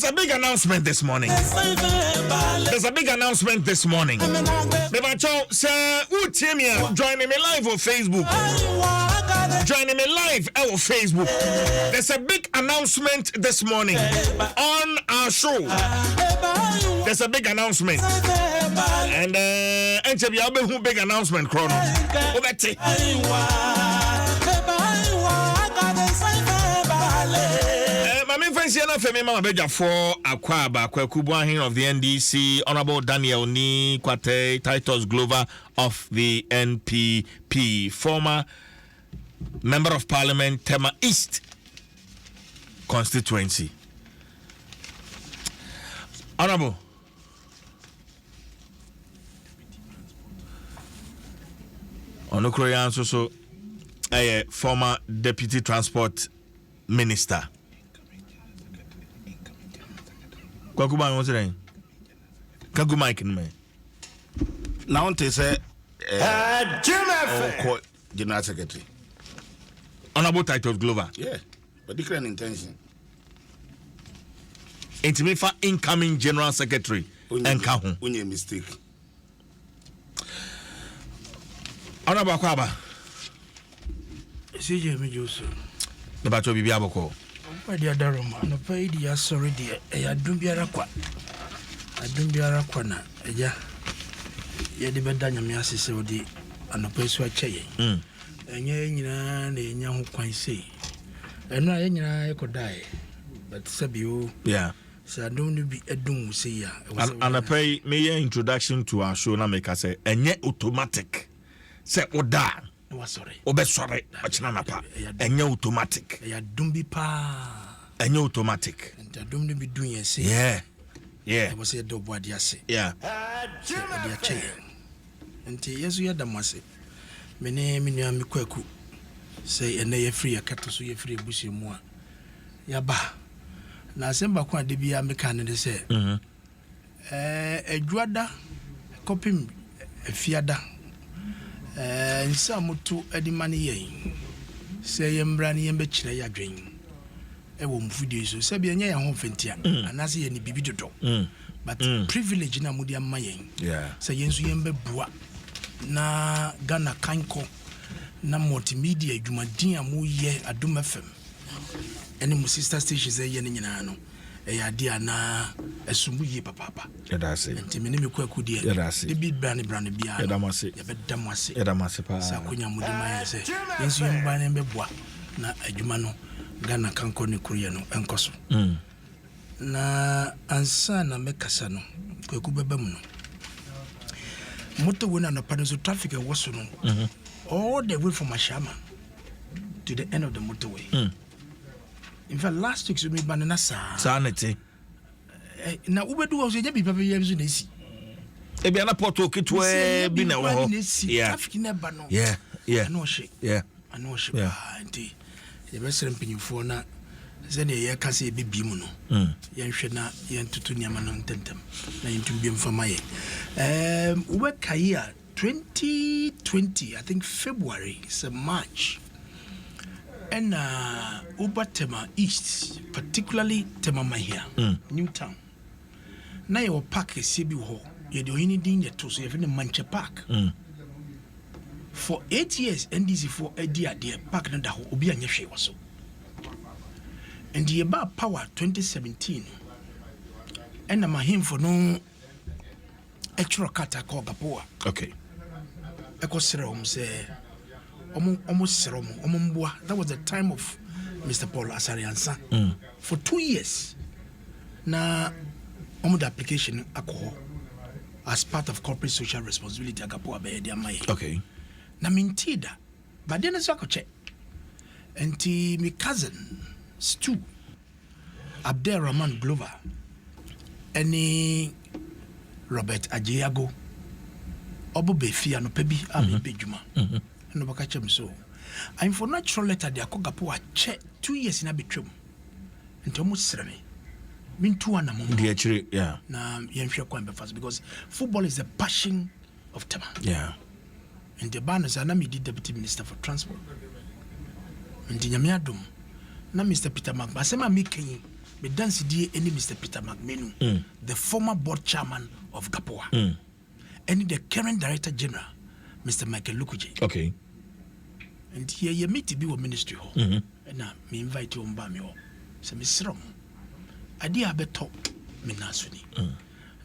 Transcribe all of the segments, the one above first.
There's a big announcement this morning. There's a big announcement this morning. Bebacho say Utimia joining me live on Facebook. Joining me live on Facebook. There's a big announcement this morning on our show. There's a big announcement. And who big announcement chrono. Obeti. Mama Beja for Akwaba, Kwekubuahin of the NDC, Honorable Daniel Ni Kwate, Titus Glover of the NPP, former Member of Parliament, Tema East constituency. Honorable. Onokroyan so a former Deputy Transport Minister. Kwakuba what's it? Kagu Mike in me. Now they say General Secretary. Honorable Titus Glover. Yeah, but different intention. Intime for incoming General Secretary. Enkahu. Unye mistake. Honorable Kwaba. CJ Mejoso. The battle be aboko. Why the other room? No pay the sorry dear. I don't be a rakwa. I don't be a rakwana. Yeah. Yeah, the bedanya me assist with the and the place where chay. And yeah, who can say. And I could die. But Sabio. Yeah. So I don't be a doom say ya. And I pay me introduction to our show na make us say and yet automatic. Say oda. Sorry. Obe sorry. Achinanapa. And yet automatic. I don't be pa. And you automatic. And I don't be doing a say. Yeah. I was a dog what you say. Yeah. And yes, we had the massy. My name in Yami Kwaku. Say, and they are free a cat so you're free bush more. Yaba. Now, Semba Quan de Bia Mecan, they say, a Juada, copy a fiada, and some to Eddie Money. Say, Brani and Betchina ya drain. A woman video so Sabian home fentia, and as any baby to talk. But privilege in a Mudia Maying. Yeah. Say, Yensu Bois. Na Ghana Kanko na multimedia Jumadia mu ye Adom FM ene mu sister stations ye nyina no e ade ana esumbu ye papa that's it enti me ne me kwaku de e bi brand bia ya damase pa sa kunya mu de man se yensu yemba ne mbeboa na adwuma no Ghana Kanko ne kuruye no enkoso na ansa na mekasa no kwaku beba mu no motor when the panels of traffic was all the way from Ashama to the end of the motorway. In fact, last week we made banana sanity. Now Ubedu was a baby papa years in AC. Ebiana Porto Kitwe Bina. Traffic never no. Yeah. I know she. Yeah. I know she. Auntie. The best ramping for na. Zene ya kasi bibi mu no yenhwe na yentutu niama no ntentem na yentum bi mfamaye we kai 2020 I think February so March and Ubatema East particularly Tema Mahia Newtown na your park sebi ho ye de oyini din ye to so ye fi Manche Park for 8 years NDC for edia de park na da ho obi anyehwe waso. And the about power 2017 and I'm him for no extra kata called Gapoa. Okay. Echo serum say almost serum that was the time of Mr. Paul Asariansa for 2 years. Na the application alcohol as part of corporate social responsibility Gapoa be dia mai. Okay. Na mintida but then I check. And my cousin Stu Abdel Rahman Glover any Robert Ajiago Obo Befia no pebi ami bejuma no baka chem so I'm for natural letter de akogapo a che 2 years na betwem nti omo sreme min tu ana mo de actually yeah na yenhwe kwa be fast because football is the passion of Tema. Yeah. And the ban is na me deputy minister for transport nti nyame adom na Mr. Peter Magba sema making me dance die any Mr. Peter McMenu, the former board chairman of Gapoa, and the current director general, Mr. Michael Lukuji. Okay. And here you meet to be a ministry hall, and now me invite you on Bamio. So Miss Rom, I did have a talk, me nasuni.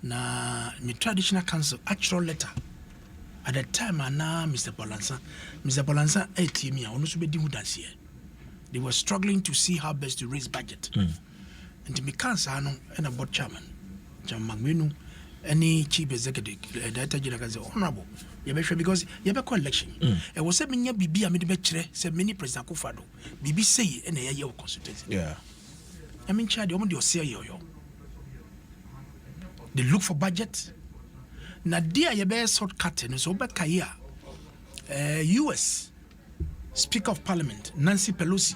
Na me traditional council actual letter. At that time, Mr. Bolansa, 8 years, I also be doing dance here. They were struggling to see how best to raise budget. And me cancer and a board chairman, John McMinu, any chief executive, director general, honorable. Because you have a election. It was a many BB, I made a better, said many President Kufado. BB say, and a year consultation. Yeah. I mean, child, you want to say yo. They look for budget. Na dia ye be shortcut no so be kaya. US Speaker of Parliament Nancy Pelosi.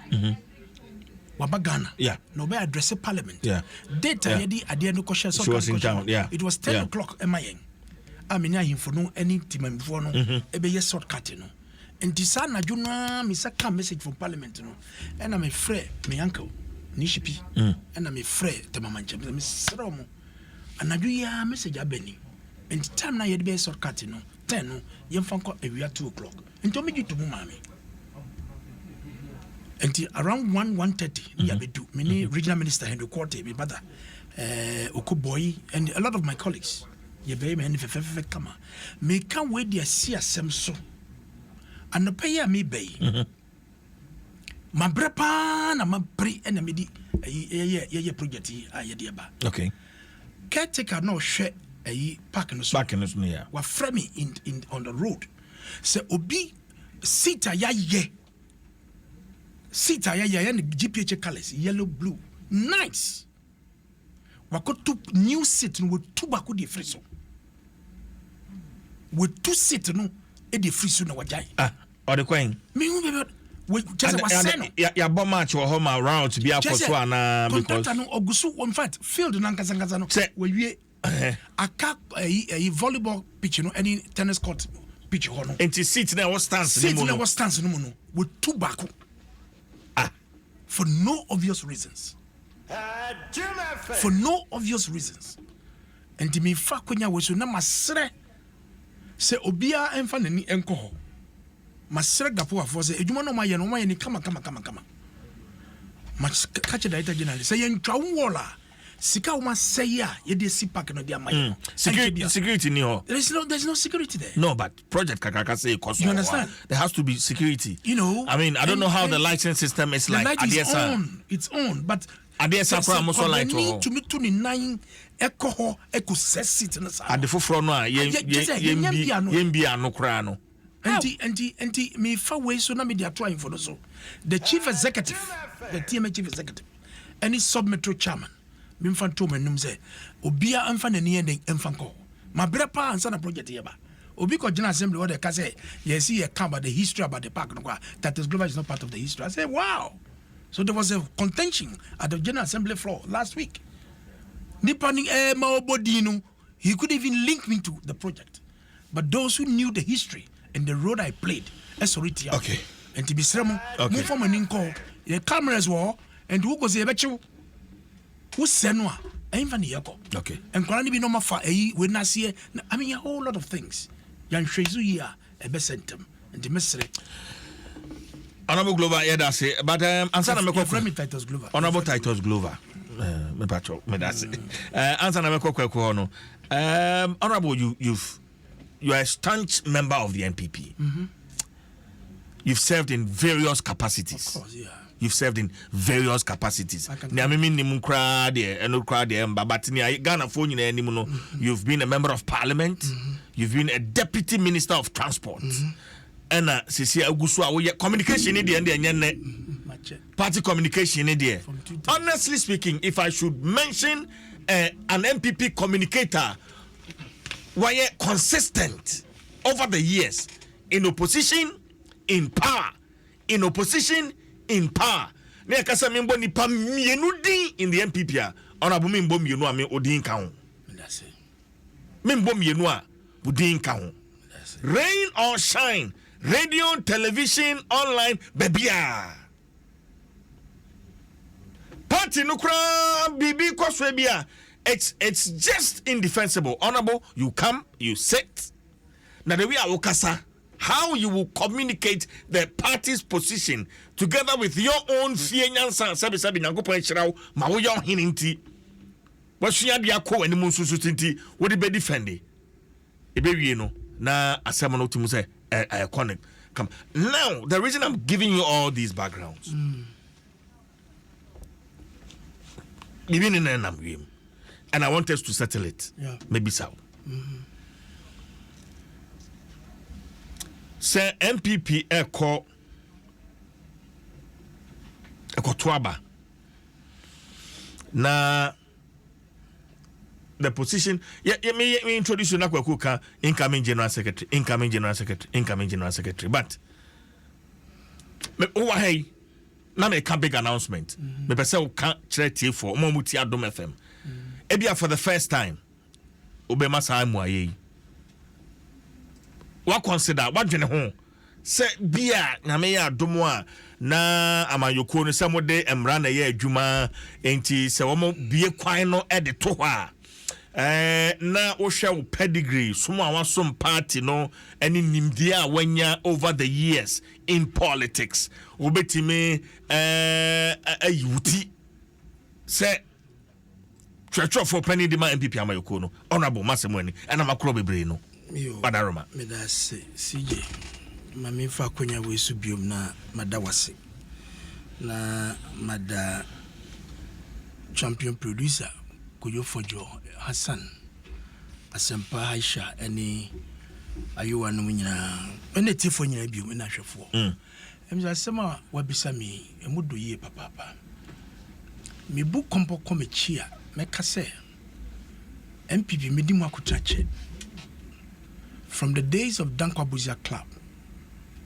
Wabagana. Yeah. No be address Parliament. Yeah. Data yedi ade no question so. She was in town. Yeah. It was 10 o'clock MIN. Amenya him for no any team before no. Ebe ye shortcut no. And this na juna me say come message from Parliament no. And I'm a friend, my uncle Nishipi. And I'm a friend to my man. Me sromo. And I do ya message abeni. And the time na yedi be shortcut no 10 no yemfa nko awia 2 o'clock nto me gitu mu mame and around 1:30 ya bedu mini regional minister Henry Quarter be brother Okoboy and a lot of my colleagues ye be me fe kama me can we dia see asem so and pay ya me be ma brepa na ma pre na me di ye project yi ayede ba Okay. caretaker no hwe park no so Yeah. wa frame in on the road say obi sita ya and GPH colors yellow blue nice wakotu new seat no with two bako de free so with two seat no e de free so na wajai Or the coin. me hu be we just was say no ya bomb match or home around to be up for so na because contract no ogusu in fact field na nkasa no we wie aka volleyball pitch no any tennis court pitch ho no and seat na what stance no no with two bako for no obvious reasons and me fa kwanya we so na masre se obia emfa nani enko ho masre gapo afo se edwuma no ma ye ni kama mas catch the data generally say yen twa wola sika uma say ya ye dey si pack no dey amay security ni ho there's no security there. No, but project kakaka say cost. You understand? There has to be security. You know, I mean, I don't know how the license system is like. It's on, but Adiesa pro amoso light to me 29 echo seat na sa. At the front no yembi anokra no. Enti me fa way so na me dey trying for so. The chief executive, the TMA chief executive, any sub-metro chairman, me mfa to menum say obia amfa nani en mfa nko. Ma brepa ansa na project yeba. Obi ko general assembly where they say yes see about the history about the park no that is global is not part of the history. I say wow. So there was a contention at the general assembly floor last week. Nippani Maobodino, he could even link me to the project. But those who knew the history and the role I played, okay. And to be sermon, move from an inco, the cameras were, and who was the becho? Who senwa? Okay. And Korani be no more for a when I see, I mean, a whole lot of things. Yan Shezuya, a besentum, and the mystery. Honorable Glover, yeah, that's it. But answer na meko friend Titus Glover. Honorable Titus Glover. Me pacho, me that's it. Answer na meko kweko no. Honorable, you are a staunch member of the NPP. You've served in various capacities. Of course, yeah. You've served in various capacities. You've been a member of parliament. You've been a deputy minister of transport. And communication in the party communication in there. Honestly speaking, if I should mention an MPP communicator why consistent over the years in opposition, in power, in opposition, in power. Ne kasa membo nipa mienu din in the MPP a honorable membo mienu a me odin ka ho. That's it. Membo mienu a odin ka ho. Rain or shine, radio, television, online, babia. party no kra bibi koswe it's just indefensible. Honorable, you come, you sit. Now the way I wokasa, how you will communicate the party's position together with your own fear nyansa sabi nyankopon chirawo ma wo yon hininti. What she had ya ko animu susutinti what be defend ebe no na asem no to say iconic. Come now, the reason I'm giving you all these backgrounds. Even in an and I want us to settle it. Yeah. Maybe so. Say MPP Eko Twaba. Na the position, me introduce you na kwa incoming general secretary. But hey, na me ka big announcement. Me pese o ka chere for mo muti Adom FM. Ebia for the first time, obema sa amu aye. What consider what dwene ho se bia na me ya Adom a na amayoko no se mo de emra na ye adwuma enti se wo mo bie kwan no e de to ho a na wo hwe wo pedigree somo a wasom party no any nimdie a wanya over the years in politics obetime ayuti se twetwo for penny de ma MPP amayoko no honorable masemwani ana makro bebre no badaroma me da se CJ mami fa konya we su biom na madawase na mada champion producer Koyo Fojo Hassan Asempa Aisha any ayuwa no nyina ene tifo nyina biom na hwefo emza sema wabisa mi emudo ye papa me bu kompo komechia meka se MPP medimu akutache from the days of Dankwabuzia Club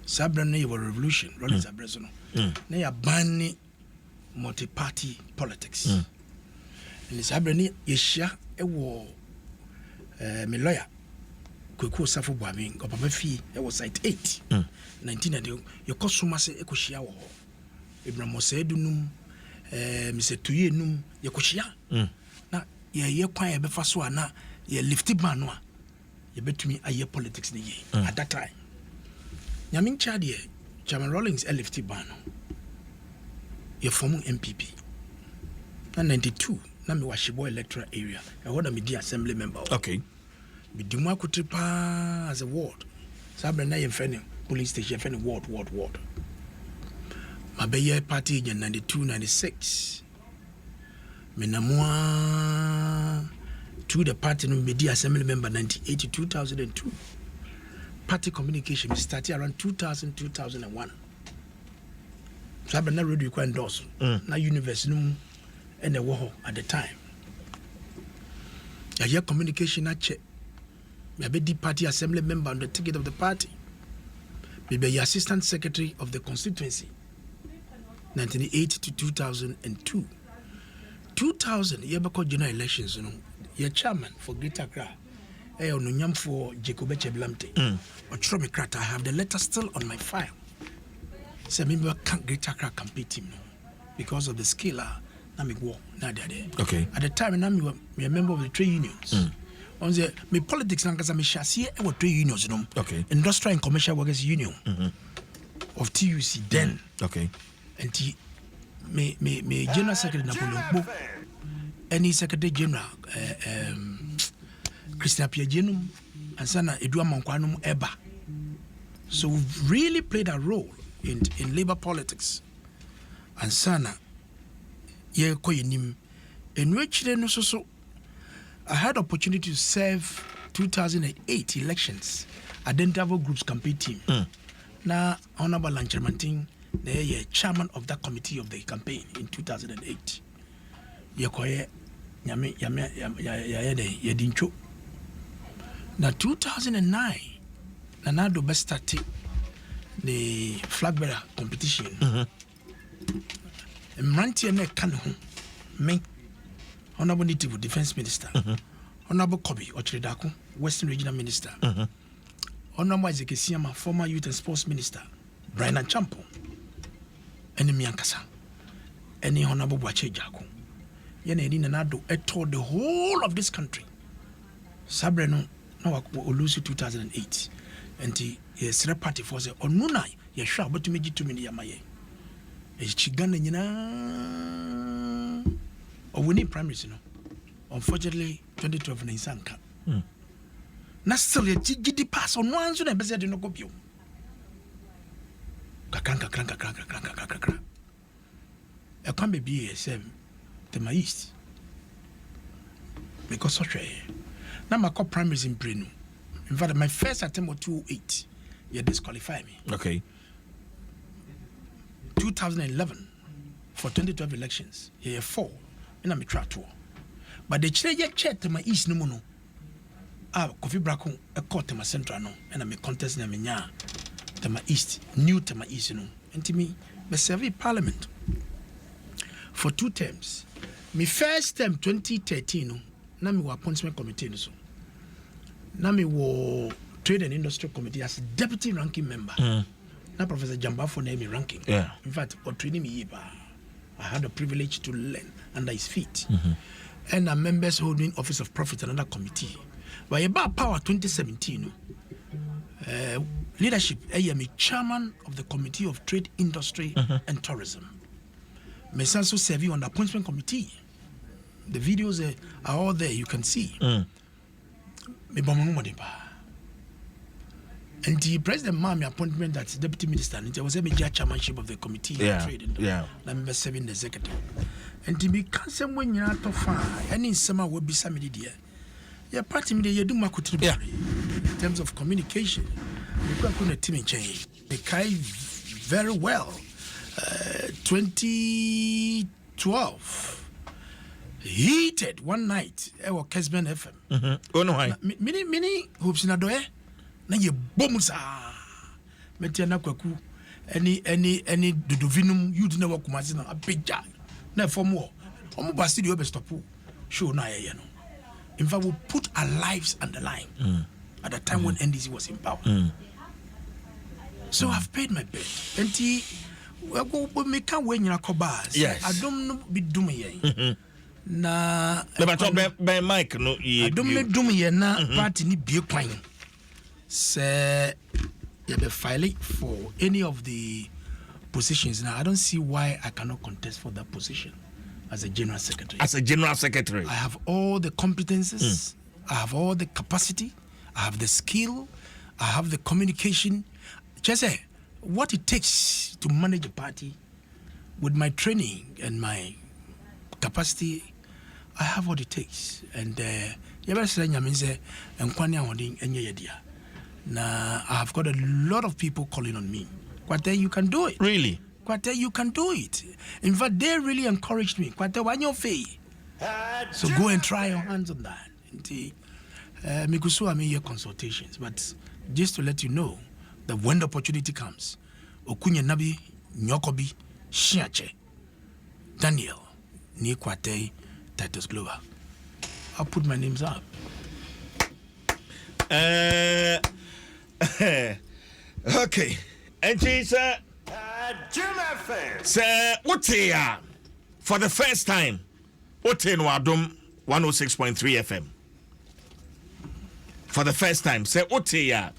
Sabra na yewa revolution rolling Sabrezo no na ya banni multi-party politics and Sabra ni yeshia ewo me lawyer Kweku Safo Bwami ko papa fi ewo site 8 1990 yekosuma se ekohia wo Ibrahim Osedunum Mr. Tuye num yekohia na ye kwan ye befa so ana ye lifty man no ye betumi aye politics ni ye at that time nyamin chadie Chairman Rawlings lifty ban no ye form MPP na 92 na me washibo electoral area e hoda me di assembly member okay me di mu akotripa as a ward sabra na ye mfene police station mfene ward ma be party in 92 96 me namwa to the party no media assembly member 98 to 2002 party communication we started around 2001 so I've been ready to endorse na university no and wo at the time ya communication na check me be the party assembly member on the ticket of the party me be assistant secretary of the constituency 1998 to 2002 2000 you be general elections your chairman for Greater Accra onunyam for Jacob Echeblamte or me crat I have the letter still on my file say me can't Greater Accra campaign team because of the skill na me go na there okay at the time na me a member of the trade unions on the me politics na kasa me shasi e trade unions no okay industrial and commercial workers union of TUC then okay and me general secretary Napoleon any secretary general Christian Piagenum and sana Edua Mankwanum Eba. So we've really played a role in labor politics. And sana ye koyinim in which then so I had opportunity to serve 2008 elections identifiable groups campaign team. Na Honorable Lanchermanting the chairman of that committee of the campaign in 2008. Yekoye yame yedincho. Na 2009 Nanado best started the flag bearer competition. Mranti ne kan ho me Honorable Native Defense Minister. Honorable Kobi Ochredako Western Regional Minister. Honorable Ezekesiama former Youth and Sports Minister. Brian Champo. Enemy ankasa any honorable Bwache Jako. Yene ni nanado eto the whole of this country. Sabreno no lose 2008. And the Sre party for the onuna ye sha but me gitu me yamaye. E chigana nyina or we need primaries, Unfortunately, 2012 na insanka. Na still ye gidi pass on one so na bese de no go bio. Kakranka. I can't be BSM to my east. Because such a now my core primaries in Breno. In fact, my first attempt was 208. You disqualify me. Okay. 2011 for 2012 elections. Yeah, 4. And I'm a track tour. But the chair to my east no mono. Kofi Brako a court to my central no. And I'm a contest na menya to my east. New to my east no. And to me, I serve parliament for 2 terms. My first term 2013 no. Na me wa appointment committee no so. Na me wo trade and industry committee as deputy ranking member. Na Professor Jamba for name me ranking. Yeah. In fact, what training me I had the privilege to learn under his feet. And the members holding office of profit another committee. But about power 2017 leadership I am a chairman of the committee of trade, industry and tourism. Me also serving on the appointment committee. The videos are all there, you can see. Me and the president made appointment as deputy minister, and there was a major chairmanship of the committee of trade. I'm serving the executive. And to be cancer when you're out of far, any summer will be some idea. Your party media, you do my in terms of communication. You can't put a team in change. They carry very well. 2012. Heated one night at Kesben FM. Oh no, why? Many hoops in a door. Na ye bomusa. Metia na kwaku. Any duduvinum you didn't work mazina a big jar. Na for more. Omo basidio be stop. Show na ye no. In fact, we put our lives on the line at the time when NDC was in power. So I've paid my bet. And we can't win your cobars. Yes. I don't be doing na be Mike no I don't do me na party ni be kwan. Say you be filing for any of the positions. Now I don't see why I cannot contest for that position as a general secretary. As a general secretary, I have all the competences, I have all the capacity, I have the skill, I have the communication. Just say what it takes to manage a party with my training and my capacity. I have what it takes, and I have got a lot of people calling on me. Kwate, you can do it. Really? Kwate, you can do it. In fact, they really encouraged me. Kwate, why your fee? So go and try your hands on that. Mikusu, I mean your consultations, but just to let you know that when the opportunity comes, Okunya Nabi, Nyokobi, Shiache, Daniel, Ni Kwate, Titus Glover. I'll put my names up. Okay. And she said, Sir, what's here? For the first time, what's in Adom 106.3 FM? For the first time, say what's here?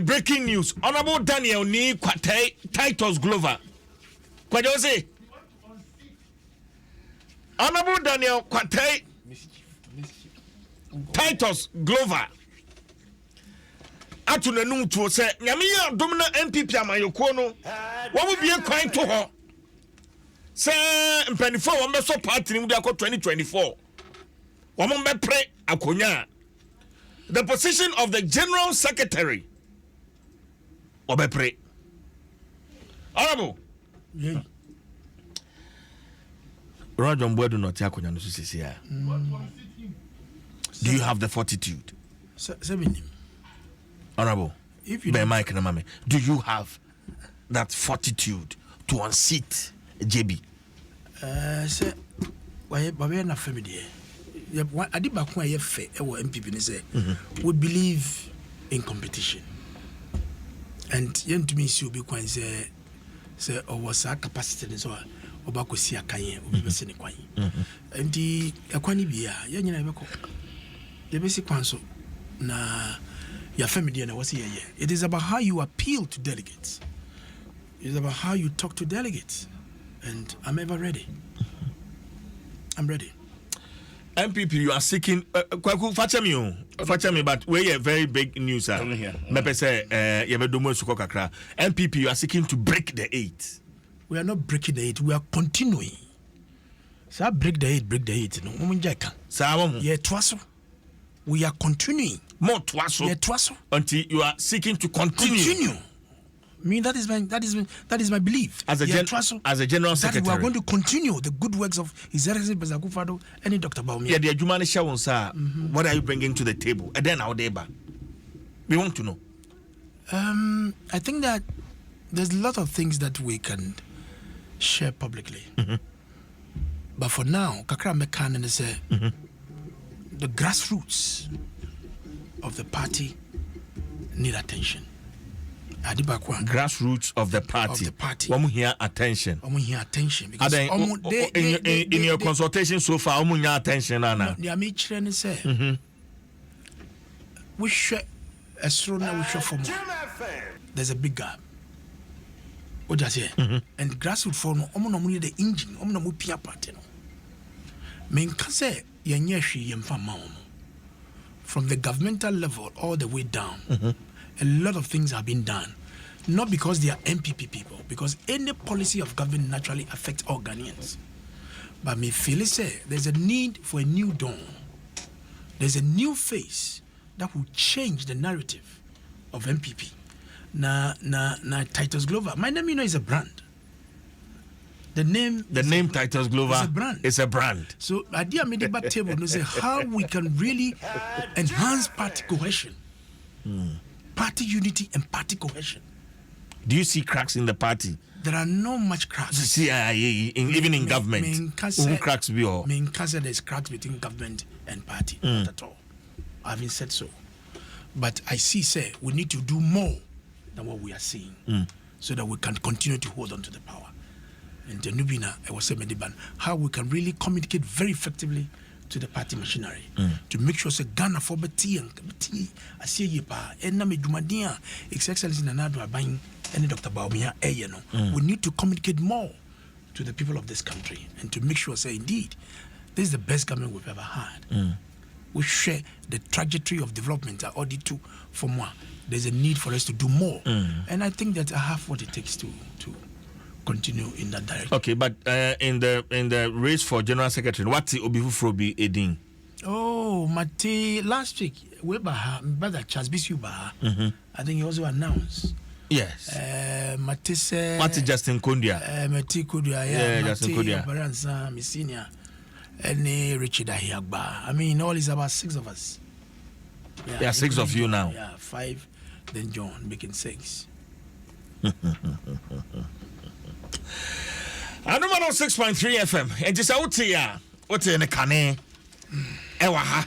Breaking news. Honorable Daniel Ni Kwate Titus Glover. What do you say? Honorable Daniel Kwate Titus Glover. Atunenu to say, Yamiya Domina MPP Amayoko no. What would be a coin to her? Say, Mpensenpensenmu one so party in 2024. Woman be pray akonya. The position of the General Secretary. Obe pray. Honorable. Yeah. Roger Mbwedu not akonya no sisi ya. Do you have the fortitude? Honorable, if you by Mike and Mame, do you have that fortitude to unseat JB? Say, why na family? I did back when I fair MPP say we believe in competition. And yen to me, you be quite say say was a capacity so obako si akanye obi be se ne kwan enti ekwani bia ya nyina ebeko ye be si kwan so na your family and what's here. It is about how you appeal to delegates. It is about how you talk to delegates. And I'm ever ready. I'm ready. MPP, you are seeking. Facha me, but we're very big news. MPP, you are seeking to break the 8. We are not breaking the 8. We are continuing. So break the 8. No, yeah, Dwaso. We are continuing. More Dwaso. Yeah, Dwaso. Until you are seeking to continue. I mean, that is my belief. As a general secretary, we are going to continue the good works of His Excellency Bezakufado and Dr. Baumia. Yeah, the Jumani Shawon, sir. What are you bringing to the table? And then our deba. We want to know. I think that there's a lot of things that we can share publicly. But for now, Kakra Mekan and say the grassroots of the party need attention. Grassroots of the party. One here attention. Because in your consultation so far, attention, Anna. We share a strong we share for more. There's a big gap. What does here? And grassroots for no the engine, pia party. From the governmental level all the way down, a lot of things have been done. Not because they are MPP people, because any policy of government naturally affects all Ghanaians. But me feel say there's a need for a new dawn. There's a new face that will change the narrative of MPP. Na Titus Glover. My name, is a brand. The name Titus Glover is a brand. So idea made the table to say how we can really enhance party cohesion, party unity and party cohesion. Do you see cracks in the party? There are not much cracks. Even in government. Cracks be all. There's cracks between government and party. Not at all. I haven't said so. But I say we need to do more than what we are seeing so that we can continue to hold on to the power. And the Nubina, I was saying, how we can really communicate very effectively to the party machinery to make sure say Ghana for Betty and I see you pa and Name Jumadia, His Excellency Nanado buying any Dr. Baumia. We need to communicate more to the people of this country and to make sure say indeed this is the best government we've ever had. We share the trajectory of development to for more. There's a need for us to do more. And I think that I have what it takes to continue in that direction. Okay, but in the race for general secretary, what's the Obifufro Edin? Oh, Mate, last week we brother Charles Bisuba. I think he also announced. Yes. Mate said. What's Justin Kundia? Mate Kundia, yeah. Justin Kundia. Baranza, Messinia, and Richard Ahiagba. I mean, all is about 6 of us. Yeah, 6 of you now. Yeah, 5. Then John making 6. Adom 106.3 FM. And just out here, what's in the cane? Ewaha.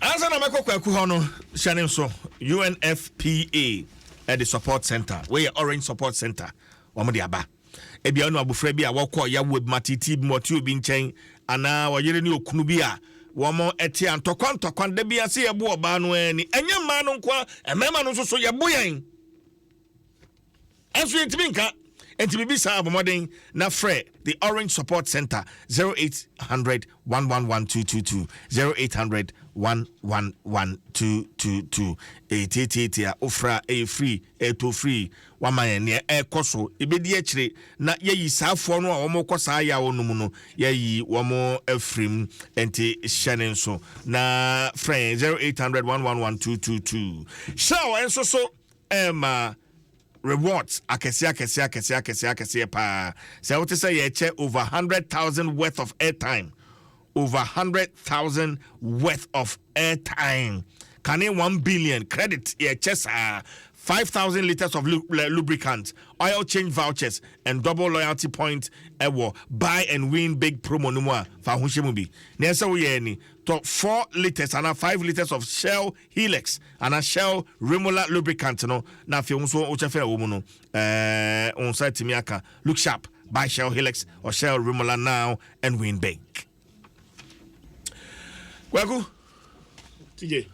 As an American Kuhono, Shannon so UNFPA at the support center, where Orange Support Center, Wamadiaba. Ebiano Abufrebi, a walk or Yawub Matiti, Motu Binchain, and now a year new Kunubia. Wamo etian tokwan debia se yebo ba no ani enye ma no kwa emema no so yebo yan enso yetimi nka enti bibi sa abomoden na frɛ the Orange Support Center 0800 111222 0800 111222 88 ofra free to free wama ne ekoso ebedi akire na yeyi saafo no a womo kosa ya wonum no yeyi womo afrim enti hyane so na friend 0800 111222 show enso so rewards akese pa say what say ye che over 100,000 worth of airtime over 100,000 worth of airtime. Can 1 billion credit ye chesa 5,000 liters of lubricant, oil change vouchers, and double loyalty point ewo. Buy and win big promo no more. Fahushemubi. Nesa we to 4 liters and 5 liters of Shell Helix and a Shell Remola lubricant no. Na fi unso uchefe umuno. On site timiaka. Look sharp. Buy Shell Helix or Shell Remola now and win big. Kwaku. TJ.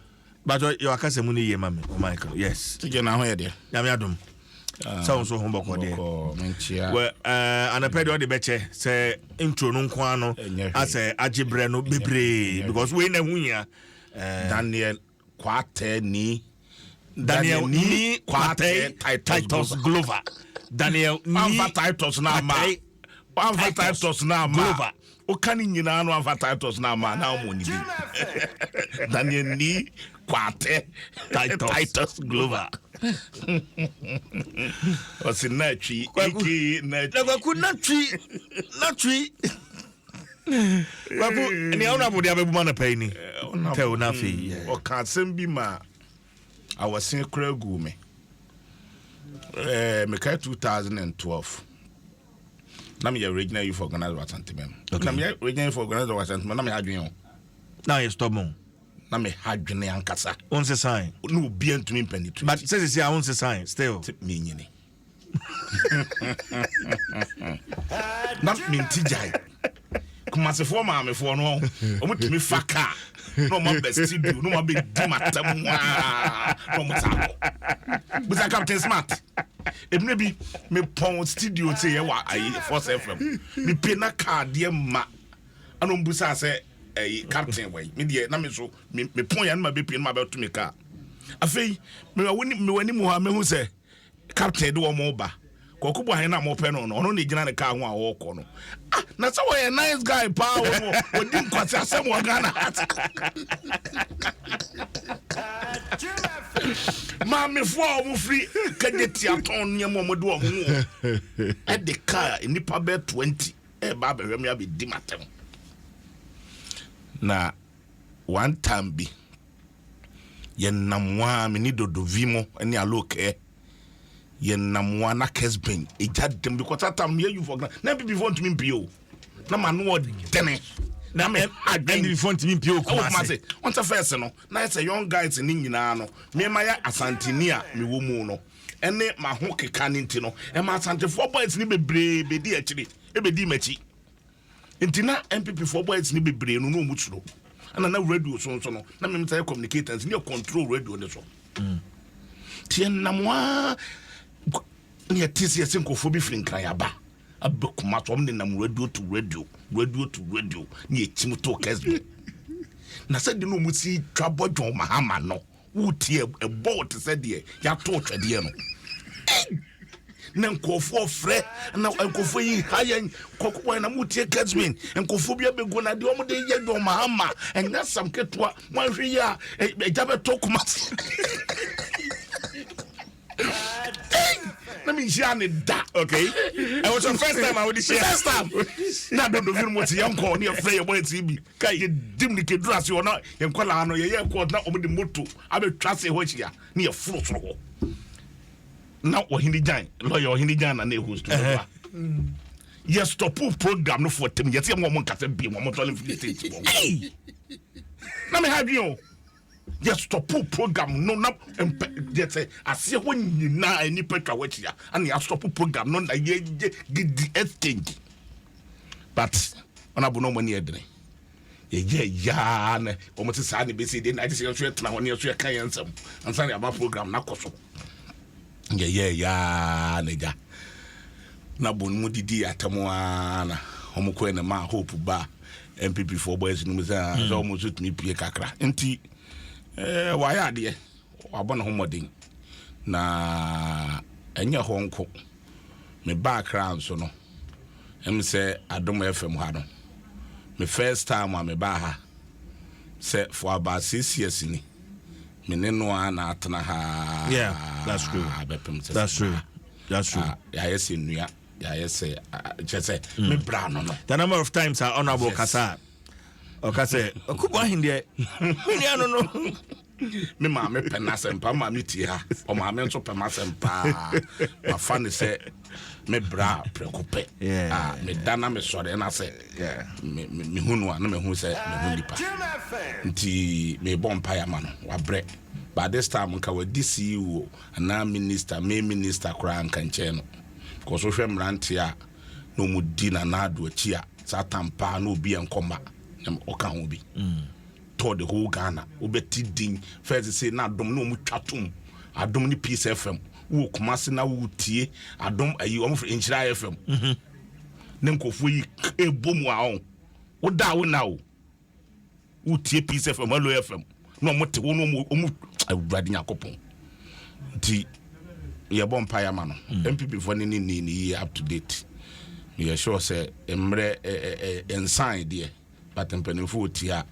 But you are casting money, Mammy, Michael. Yes. TJ, now here, dear. Yamiadum. Sounds so humble, dear. Well, and I paid all the better, say, intro nunquano, I say, Ajibreno Bibre, because we know here. Daniel Quate ni. Daniel ni Quate Titus Glover. Daniel ni Titus na ma. Titus na ma. O kani nyina no afa Titus na ma na mo ni. Daniel ni Quate Titus Glover. O si natri iki natri. Babu ni auna bodi abebu mana pay ni. Tell na fi. O kan sembi ma awasin kura gu me. Me kai 2012. Na me regional youth organizer wa Santimem. Na me regional youth organizer wa Santimem na me hadwen. Na you stop mo. Na me hadwen ankasa. On se sign. No bi antumi mpenitri. But says I won't sign still. Me nyini. Na me ntijai. Kumase fo ma me fo no. Omutumi faka. No ma be studio, no ma be dimatam. No mo sako. Busa Captain Smart. Ebne bi me pon studio say wa ayi Force FM. Me pe na card ye ma. Ano mbusa say Captain way. Me de na me so me pon ya na ma be pe na ma be to me car. Afei me wani mu ha me hu say Captain de wo mo ba. Kokubo han na mo pe no no ne gina ne car ho a wo ko no. Ah na say we a nice guy pa wo odi nkwase asem wo Ghana. Mami fo omo free kageti aton ne mo do omo e de car nipa be 20 e ba be hwem ya be di matem na one time bi ye namwa me ni dodovimo ene aloke ye namwa na kesben e jadem because that time you for na be before to me bio na manu dene na me again before to me bio kumase on the first no na it's a young guys ni nyina no me ma ya asantinia me wo mu no ene ma ho keka ni nti no e ma asante four boys ni bebre be di akiri e be di machi ntina MPP four boys ni bebre no no mu turo ana na radio so no na me mta communicators ni control radio ne so tien namwa ni atisi yasenko bi frinkan ya ba abekuma to omne nam radio to radio ni etim to kesbe na said no musi twabodjon mahama no wuti e boat said de ya to twede no na nkofo frɛ na nkofo yi hayen kokko na muti kesbe nkofo bi abego na de omde ye do mahama enya sam ketwa wanhwe ya ejabe to kuma let me share that, okay? It was the first time I would share. First time. Now don't know what young call near Frey boy TV. Can you dim the dress you are not in Colano? Ye called now over the moto. I will trust a watch here near fruit. Now what Hindi Jan, lawyer Hindi Jan and who's to yes, stop program no for them. Yet, one can be one more telling for the stage. Let me have you. Yes, stop program no yes I see when you na any petra watch ya and you stop program no na ye the exchange but on abu no money edre ye ya na o mo ti sa ni be say dey na dey say so tena ho ne so kan yansam ansa na about program na koso ye ya na ja na bon mu didi atamo na o mo ko na ma hope ba MPP for boys no say so mo so tumi pie kakra enti why are they? Wabon homoding na enya honko me background so no em say Adom FM ha no me first time me ba ha say for about 6 years ni me ne no na atena ha. Yeah, that's true. That's true. Yeah, yes nua. Yeah, yes just say me bra no. The number of times our honorable Kasa Okase Okubo Hindi me no me maame pɛ n'asɛmpa maame tie ha ɔmaame nso pɛ m'asɛmpa ma fa ne sɛ me bra prɛko pɛ me da na me sɔre na sɛ me hu no a na me hu sɛ me hu nipa nti me bɔ mpa ya ma no wabrɛ by this time nka wadi CEO ana minister main minister kora nka nkyɛn no ko so hwɛ mrante a no mu di na do akyi a satampa na obi enkɔma na ɔka ho bi to the whole Ghana obeti din first say na Adom no mu twatom Adom ni Peace FM wo Kumasi na wo tie Adom ayi o mo for Inchira FM ne nkofo yi ebomu a on wo da wo na wo tie Peace FM Alo FM no mo te wo no mo awurade nyakopon nti ye bom pa ya ma no MPP for ni up to date me sure say emre ensign there but mpanimfo tie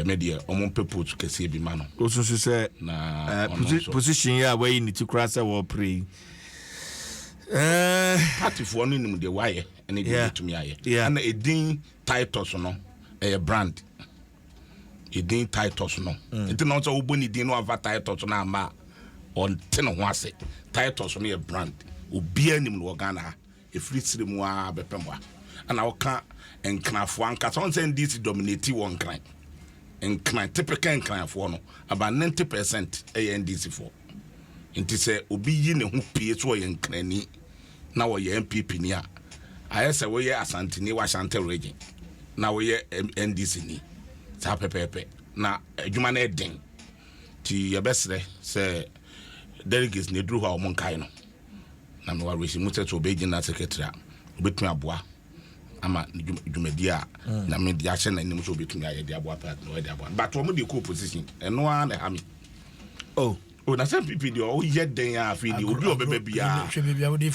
media omon people to kese bi ma no oso say na position ya wey ni to cross our pray party for no nim de why and it to me aye and a din titles no a brand a din titles no it no so oboni din no ava titles na ma on ten ho ase titles no a brand obi anim no Ghana e free sirimu a bepemwa and I can enknafo anka so say this dominate one crime enkran typical enkranfo no about 90% ANDC for nti say obi yi ne ho pie so yenkrani na wo ye MPP ni a aye say wo ye Asantini Washington region na wo ye NDC ni sa pepepe na adwuma na eden ti ye besre say delegates ne dru ho monkai no na me wa resi muteto obeji na secretary obetumi aboa ama dwumadi a na me dia hye na nim so betumi aye dia aboa part no dia aboa but wo de ko position eno a na ha me na some people dey o ye den a fi di obi obebe bia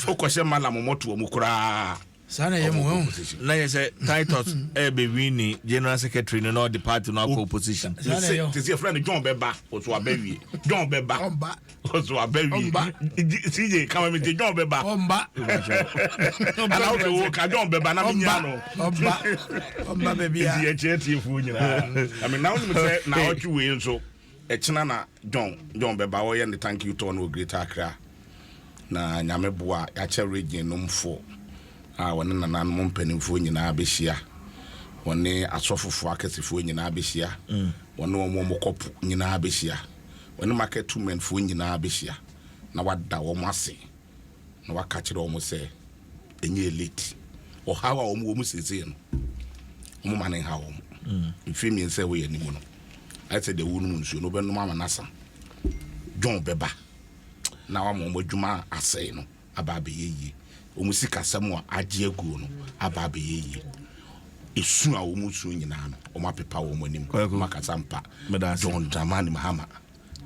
o ko hye malam moto mu kura sana ye mu na ye say titles be win general secretary no the party no ko position this your friend John Beba o so abawie John Beba o so abawie CJ come me John Beba omba ala o wo ka John Beba na me nya no omba baby ya ye cheti fu nyina I mean now me say na o twi we nso e china na John Beba wo ye ne thank you to no Greater Accra na nyame boa ya che region no mfo wone nanan mo mpanimfo nyina behia wone asofofo akasifo nyina behia wone omo kopo nyina behia wone market women fo nyina behia na wada wo ase na waka kire wo se enye elite o hawa wo sese no mo manen ha wo mfimi nse wo yanimu no I said the wonu nsuo no be no mama nasa John Beba na wa mo dwuma asai no aba be yeyi omusika samu agye aguo no aba be yeyi esu a omusu nyina no omapepa wo monim makasampa John Dramani Mahama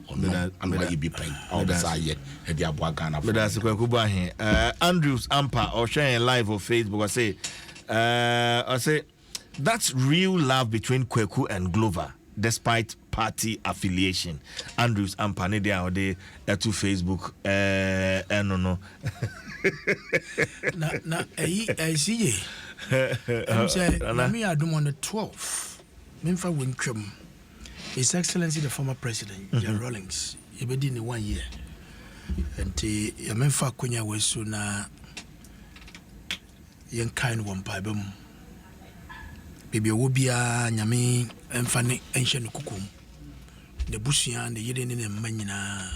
ono ye bi pen obesa ye e di aboa Ghana for that's kwaku ba he Andrews Ampa or sharing live on Facebook I say that's real love between Kweku and Glover despite party affiliation. Andrews Ampa ne dia ode to Facebook no I see I'm saying me Adom on the 12th memfa wintwam His Excellency the former president John Rawlings ebedi ni 1 year enti memfa konya wesu na yen kind one pibem bibi obia nyame emfa ne enhye no kokom de busua de yede ne manyina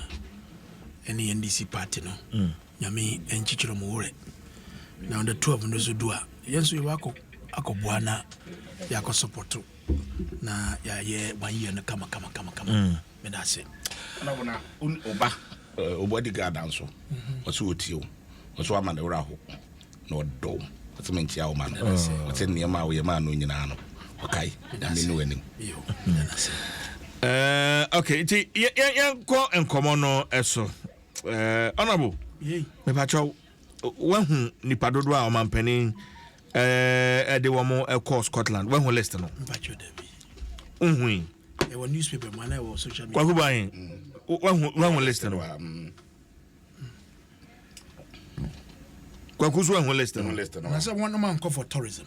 ene NDC party no nyame enchichiro mo wore na on the 12 ndo so do a yenso ye wako akobua na yakọ support na ya ye 1 year no kama me da se na bona oba obodi gadanso oso otio oso amane wura ho na odo oso mentia o man oso niema wo ye man no nyina no okay na me no anim okay ti yan ko enkomo no eso honorable me pacho wahu nipa dodo a o mampani de wo mo e Scotland wahu list no pacho debi unhui e wo newspaper man e wo social media kwa kuban wahu list no kwa kuzu wahu list no na say one man call for tourism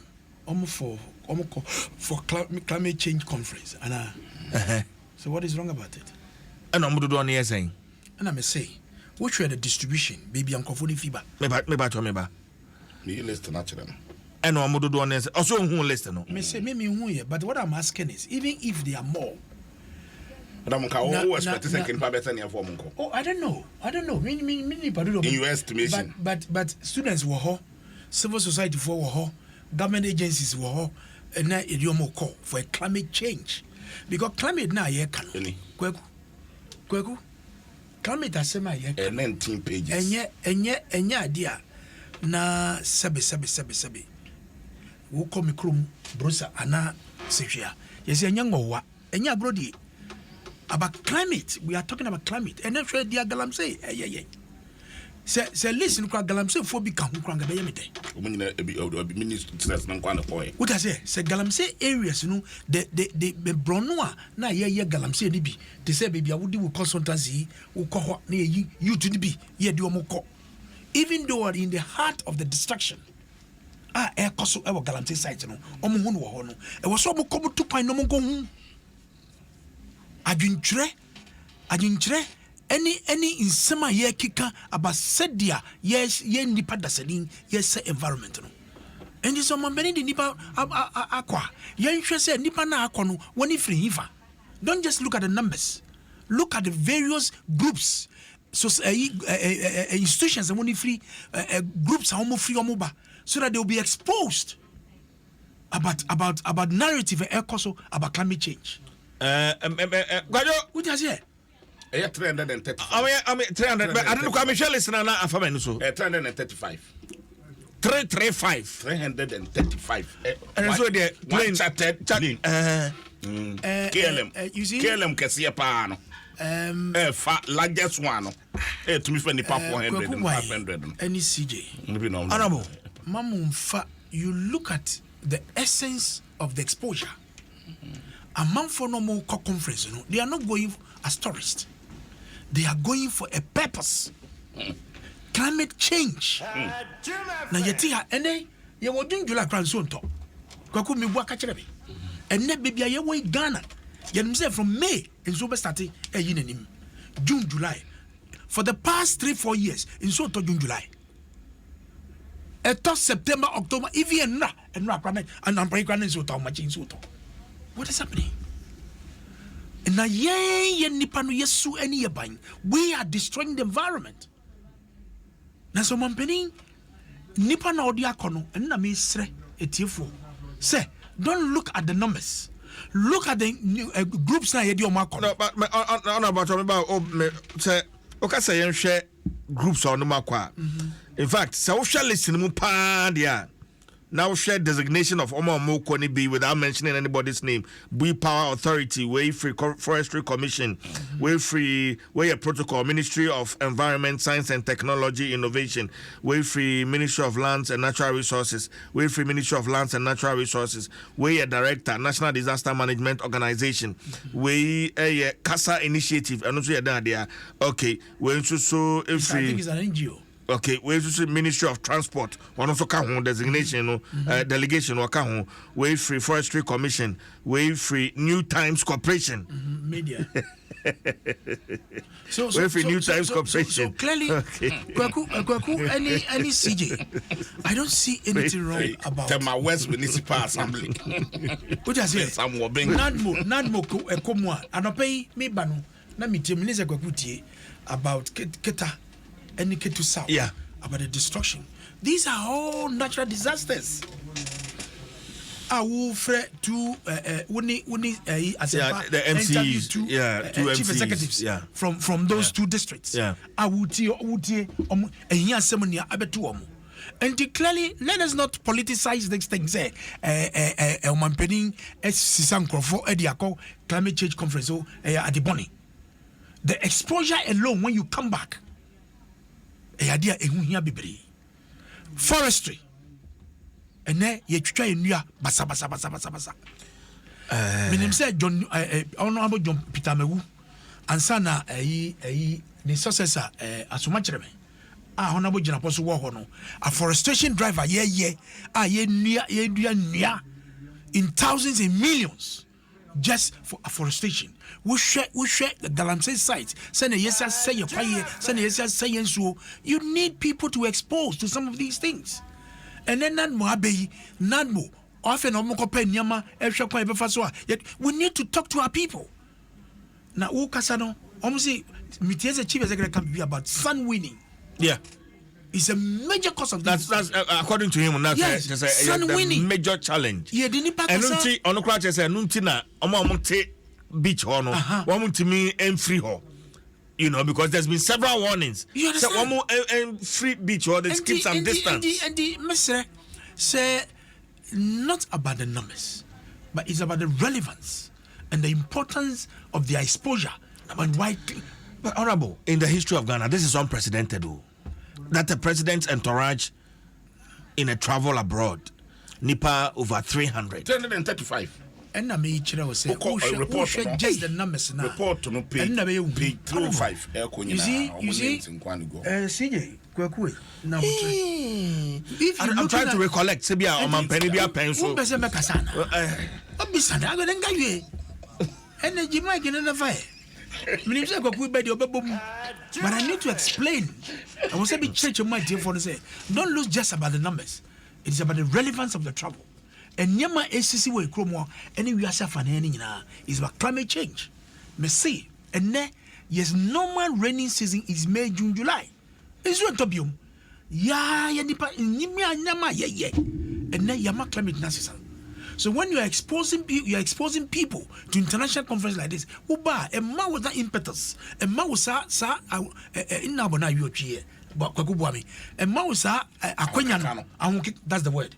for climate change conference ana So what is wrong about it? And I'm doing the saying. And I'm say, which were the distribution, baby, I'm confident fever. Maybe. You listen to them. And I'm doing this. Also, who listen? Me say, maybe who here, but what I'm asking is, even if they are more. But I'm going to expect second better than for Munko. Oh, I don't know. In your estimation. But students were ho, civil society for ho, government agencies were ho, and now it you more call for a climate change. Because climate now ye can. Kweku. Climate asema ye can. 19 pages. Enye idea na sebe. Wo call me krum brosa ana sehia. Yes enya ngowa. Enya brodi. About climate, we are talking about climate. And then sure dear Galamsey, Say listen, Galamsey for become Kranga Bayamite. What I say Galamsey areas, you know, the Bronua, na ye Galamsey Nibi. They say, baby, I would do consultancy, who call near you to be, ye do more. Even though are in the heart of the destruction. Air cost our Galamsey site, no, Omuno, it was so come to find no more. Adwintre any insema ye kika about sedia yes ye nipa dasadin yes environment no and this man beni di nipa akwa ye nhwe say nipa na akwa no woni free hifa. Don't just look at the numbers, look at the various groups, so institutions and woni free groups how free omoba so that they will be exposed about narrative and also about climate change. What does he? 330. I mean 300. But I don't know how Michelle is now. 335. 335. 335. And so the plane chatted. You see, KLM Cassia Pano. Largest one. To me, for the 400 and 500. Any CJ. Honorable. Mamu, you look at the essence of the exposure. A man for no more conference, you know, they are not going as tourists. They are going for a purpose. Climate change. Now yeti ha ene ye wo dun July kran so nto. Kwaku mi bua ka kire be. Ene bebia ye wo Ghana. Ye nim say from May in so be start e yi nanim. June, July. For the past 3-4 years in so to June, July. Eto September, October, even na kran and am pray kran so to machine so to. What is happening? And now, we are destroying the environment. Now, so Mampeni, Nipa na odiakono, and na misre etifo. Say, don't look at the numbers. Look at the groups na yedi omakono. No, but about say, okay, say you share groups on the makwa. In fact, so shall listen mu pa dia. Now share designation of Omo Mokoni B without mentioning anybody's name. We Power Authority, Way Free Forestry Commission, Way Free Way Protocol, Ministry of Environment, Science and Technology Innovation, Way Free Ministry of Lands and Natural Resources, Way Free Ministry of Lands and Natural Resources, Way Director, National Disaster Management Organization, Way CASA Initiative, and also there. Okay, we also I think it's an NGO. Okay, we also Ministry of Transport, one also can designation, delegation, or can Way Free Forestry Commission, Way Free New Times Corporation, media. Way Free New Times Corporation. So clearly, Kwaku, any CJ, I don't see anything wrong about. Tema West Municipal Assembly. What does it? Some wobbing. Nadmo, Komwa, and I pay me banu. Na mi Minister Kwakuti about Keta. And to South, about the destruction. These are all natural disasters. I will fret to as the MCs, two chief MCs, executives from those two districts. I would and clearly, let us not politicize these things. Climate change conference at the Bonnie. The exposure alone, when you come back. Forestry and then you try basa. Minim say John Honorable John Peter Mewu and sana the successor Asumachreme. Honorable John Apostle Wahono, a forestation driver, near in thousands and millions just for afforestation. We share the Galamsey site. Send a yes, say your fire, send a yes, say and so. You need people to expose to some of these things. And then none more be none more. Often we need to talk to our people. Now, Kasano, almost say, Mitias chief executive can be about sun winning. Yeah. It's a major cause of that's according to him. That's yes, a major challenge. Yeah, didn't pass. And nunti ono kra say nunti na omo beach ho no. One to me and free ho. You know, because there's been several warnings. You understand? So one more free beach or they keep some distance. And the Mr. say not about the numbers, but it's about the relevance and the importance of their exposure and why. But honorable, in the history of Ghana, this is unprecedented. That the president's entourage in a travel abroad, Nipa over 300. 335. And I may say, report just the numbers now. Report to no page 305. You see, CJ, now I'm trying to recollect. Sebia or Mpensenpensenmu pencil. Energy mic in the fire. But I need to explain. I was saying, change your mind, dear, for to say, don't lose just about the numbers. It's about the relevance of the trouble. And Yama ACC way chromo, any we are suffering is about climate change. Me see, and then yes, normal rainy season is May, June, July. It's what tobium. Ya nipa nyama ye. And then Yama climate season. So when you are exposing people to international conference like this, uba a man with that impetus, a man was sa in Nabona UOG, but Kakubuami, a man was Aquaniano, that's the word.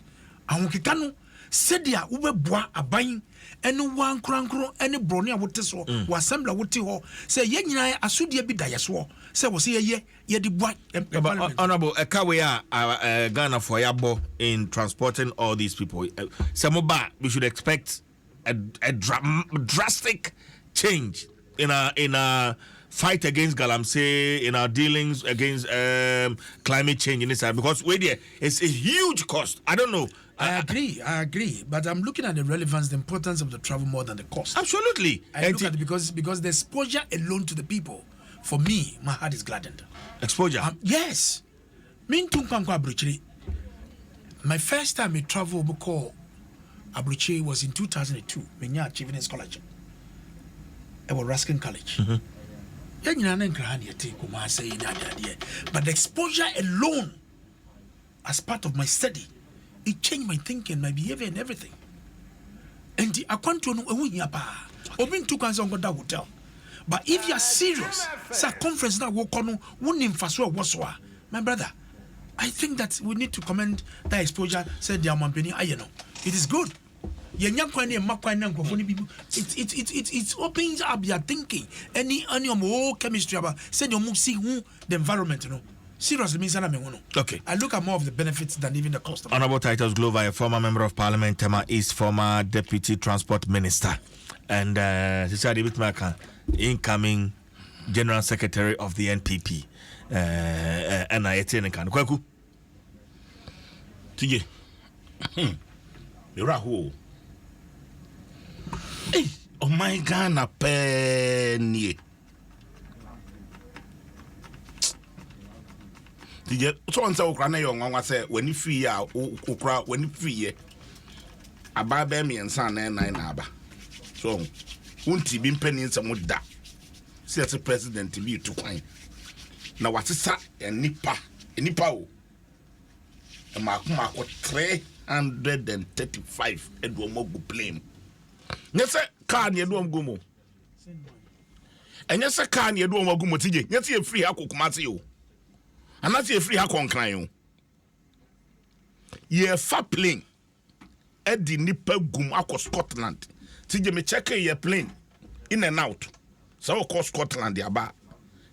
Awukikano said ya ube bois a buying any one crankro any bronia would so was assembler would tell say yena asudia be diaswo say was ye the boy honorable Ekawea Ghana for Yabo in transporting all these people. Samoba, we should expect a drastic change in a fight against Galamsey, in our dealings against climate change in this side, because it's a huge cost. I don't know. I agree, but I'm looking at the relevance, the importance of the travel more than the cost. Absolutely. I look at it because the exposure alone to the people, for me, my heart is gladdened. Exposure? Yes. My first time I traveled because Abuchi was in 2002. Menya achieving a scholarship. I was Ruskin College. But the exposure alone, as part of my study, it changed my thinking, my behavior, and everything. And the Aquanto Obin took us on that hotel. But if you are serious, conference now walk on my brother, I think that we need to commend that exposure. Said the Amampeni Ayano. It is good. It opens up your thinking. Any chemistry about said you see who the environment, Seriously means okay. I look at more of the benefits than even the cost of it. Honorable Titus Glover, a former member of Parliament, Tema is former Deputy Transport Minister, and incoming General Secretary of the NPP. And I attend and Kwaku. TJ. You're a who? Hey, oh my God, penny. TJ, so on so Ukraine, young one say when you free out, when you free, a baby and son and nine abba. So, won't he be penning some wood that? See, as a president to be too fine. Now, what's a sat and nippa, and nippa? And Mark 335 Edward Mogu blame. Yes, a car near Dom Gumo. And yes, a car near Dom Gumo TJ. Yes, a free Haku Matio. And that's a free Hakon Crayon. Ye fat plane. Eddie Nipper Gumako Scotland. TJ me check your plane in and out. So call Scotland the about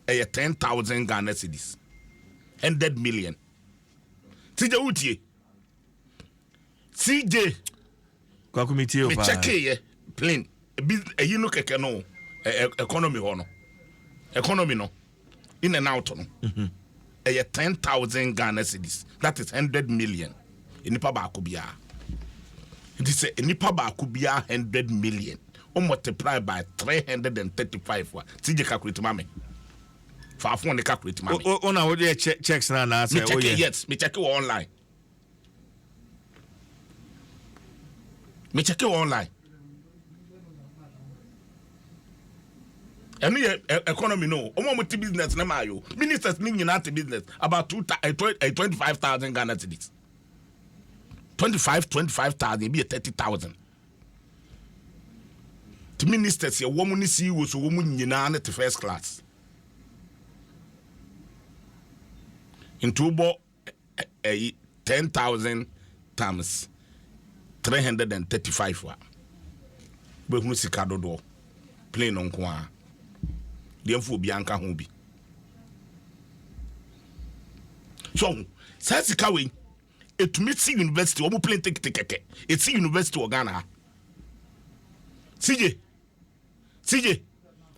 a 10,000 Ghana cedis. 100 million. TJ Utie. CJ. Kwakumitio. Me check your plane. A you look at no economy hono. Economy no. In and out no. 10,000 Ghana cedis. That is 100 million. In Nipa Bakubia. It is a Nipa Bakubia 100 million. multiply by 335 wa CJ calculate mame for phone the calculate mame on our checks now say oh yes me check it online any economy no omo business na mayo ministers ni nyina business about 25,000 Ghana cedis 25,000 be 30,000 the ministers ye woman ni CEO so woman nyina na the first class into bo 10,000 times 335 wa be hunu sika dodo plane on kwa demfo bianka ho bi so sai sika we etumi university omo plane ticket it's university of Ghana CJ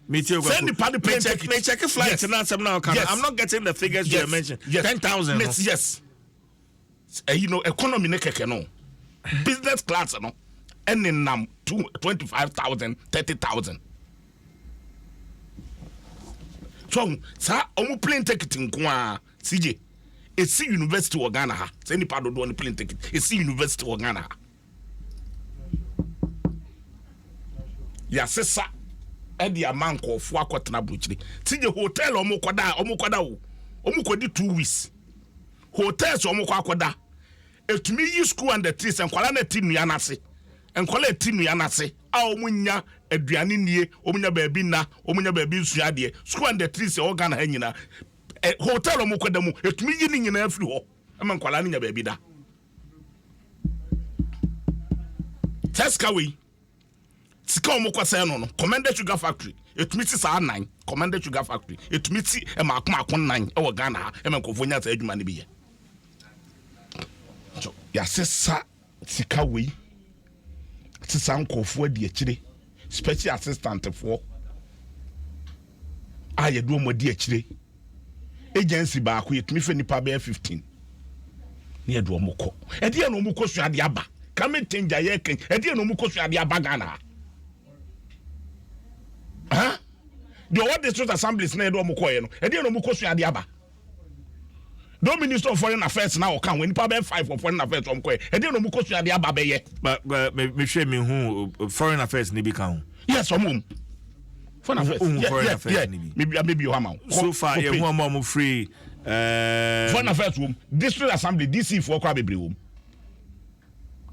me too send the party plane ticket me check flight yes. Now yes. I'm not getting the figures yes. You mentioned yes. 10,000 yes you know economy ne keke no business class no and in 25,000 30,000 so sa omo plane ticket nko CJ it's university of Ghana ha send the part do on plane ticket it's university of Ghana ya sesa edi amanko fo akotena bruchiri CJ hotel omo koda wo omo kodi 2 weeks hotels omo akoda etumi yi school and the trees enkwala na tinu ya nase enkwala tinu ya nase a omunya aduane nie omunya baabi na omunya baabi nsu ade school and the trees e Ghana ha nyina hotel omo koda mu etumi yi ni nyina afiri ho ama enkwala nya baabi da Teskawi sika omo kwasa no Commander Sugar Factory etumi ti saa 9 Commander Sugar Factory etumi ti e makon 9 e Ghana ha e menkofo nya saa adwuma ne bi ye ya sesa sika we sesa nkofo adi akire special assistant for aye do mo di akire agency ba ko yetumi fe nipa be 15 ne do mo ko e de no mo ko so ade aba come change aye ken e de no mo ko so ade aba Ghana ha the what district assemblies na do mo ko ye no e de no mo ko so ade aba no minister of foreign affairs now can when people 5 for foreign affairs from kwe e dey no mu kosu ade ababeye but me hwe me hu foreign affairs ni bi kan yes omum foreign affairs ni bi maybe you am so far ye hu am free foreign affairs room district assembly DC for kwa bebre room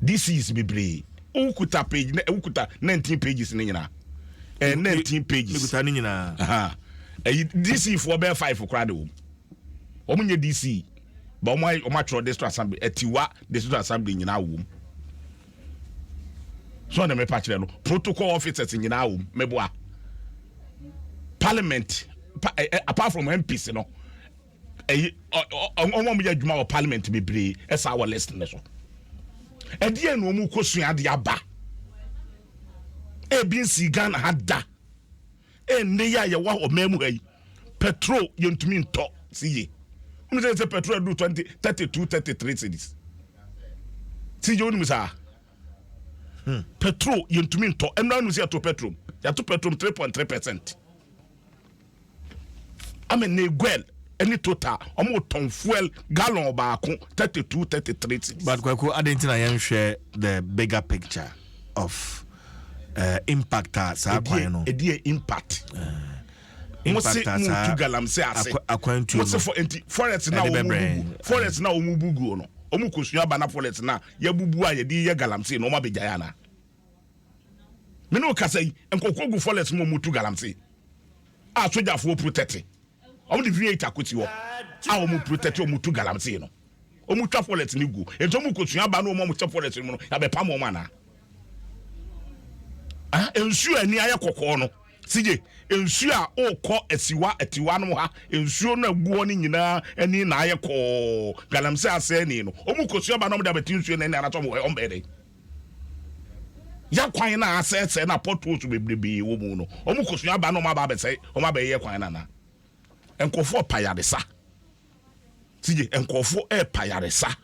DC is bebre ukuta page ukuta 19 pages ni nyina 19 pages ukuta ni nyina aha DC for be 5 kwa de room omunye DC ba omo district assembly etiwa district assembly nyina wom so na me pa kire no protocol officers nyina wom meboa parliament apart from MPs no omo mo adwuma o parliament bebre esa our list ne so edie no omu kosua de aba ebinsi Ghana hada ne ya ye wa o memu hayi petrol yentumi nto siye we say petrol do 32 33 cedis see you know sir petrol yentumi nto enna no say to petrol ya to petrol 3.3%. Amen ne gwel any total omo ton fuel gallon ba ko 32 33 cedis but kwaku adentina yen share the bigger picture of impact sa kwan no e dey impact Mose mu galam se ase Mose for enti forest na omu bugu no omu kosua ba na forest na ya bubu a ye di ye galam se no ma begya na me no kasai enkokogu forest mo mutu galam se a soja fo protect omu di V8 akoti wo a omu protect omu tu galam se no omu twa forest ni gu ento omu kosua ba na omu twa forest no ya be pam omu ana ensu ani aye kokko no CJ ensu a okọ etiwa no ha ensu na guo ni nyina ani na aye ko galamse ase ni no omu kosu ba no da beti ensu na na to mo ombede ya kwan na ase na portos bebrebe wo mu no omu kosu ba no ma ba bese o ma be ye kwan na enkofo payaresa CJ enkofo payaresa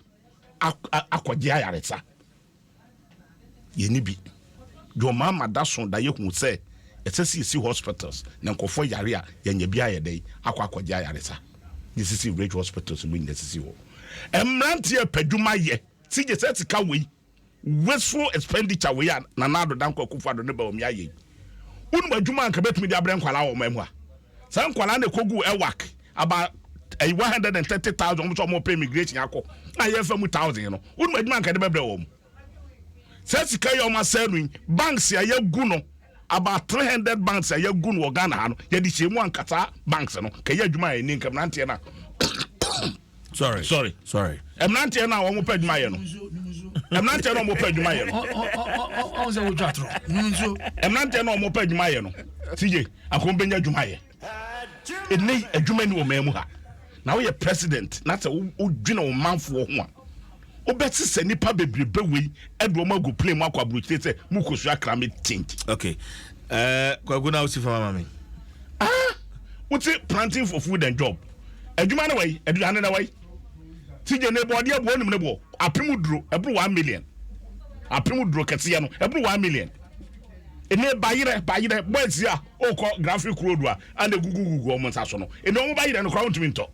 akwaje ayaresa ye ni bi your mama dason da yehu say see hospitals na nkofo yare a yenya bia ye dey akwa yare sa this is rich hospitals we necessary wo emrantie padwuma ye sije set ka we wasteful expenditure we na nado danko akufado ne ba o mi aye unu badwuma anka betumi dia bre nkwala wo mamu a san nkwala na kogu ewak about 130,000 almost more pay immigration akọ na ye fa mu 1,000 no unu badwuma anka de bebre wo mu sesi ka yo ma senu banks ya gu no about 300 banks ya gu no Ghana ha no ye di chemu ankata banks no ka ye adwuma ye ni nkam na ntie na sorry emnante na wo mo pa adwuma ye no emnante na wo mo pa adwuma ye no o ze wo jatro nunzo emnante na wo mo pa adwuma ye no tije akombenya adwuma ye eni adwuma ni wo mamu ha na wo ye president na se wo dwena wo manfo ho a obeti se nipa bebrebe we edo ma go play mu akwa bruche se mu kosu akra me think okay kwagu na usi fama mami uti planting for food and job adwuma na way adwuma na way tije ne bo de abo nim ne bo apemu duro ebru 1 million apemu duro kese no ebru 1 million ene bayire boys ya okọ graphic road a and gugugugu o mo nsaso no ene o bayire no kwa ntumi nto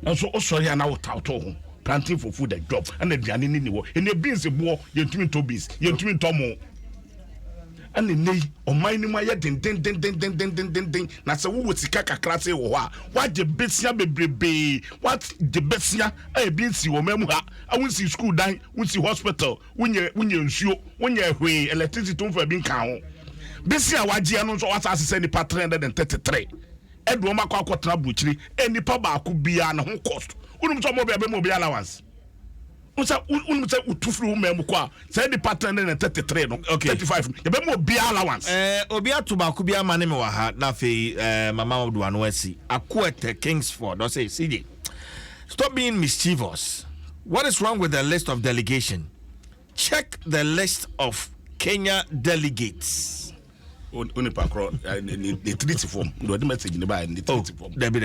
enso o sori ana wo tawto ho planting for food and job and aduane ni wo ene beans bo yentumi nto beans yentumi nto mo ane nei o man ni ma ye den na se wo sika kakra se wo ha wa je besia bebrebe what the besia e beans wo mamu ha awunsi school dan wunsi hospital wunye nsuo wunye hwe electricity to fa bi nka ho besia waje no so wasa asese ni 333 edo ma kwa akotena buchiri enipa ba ko bia na ho cost unum so mo be mo bia allowance unum say utufru wo mamu kwa say the 333 no okay 35 ye be mo bia allowance obi atuba ko bia mane me wa ha na fe mama Dwaso Nsem Akwete Kingsford do say CJ stop being mischievous. What is wrong with the list of delegation? Check the list of Kenya delegates. Unipa kro the treaty form do the message in by the treaty form Debi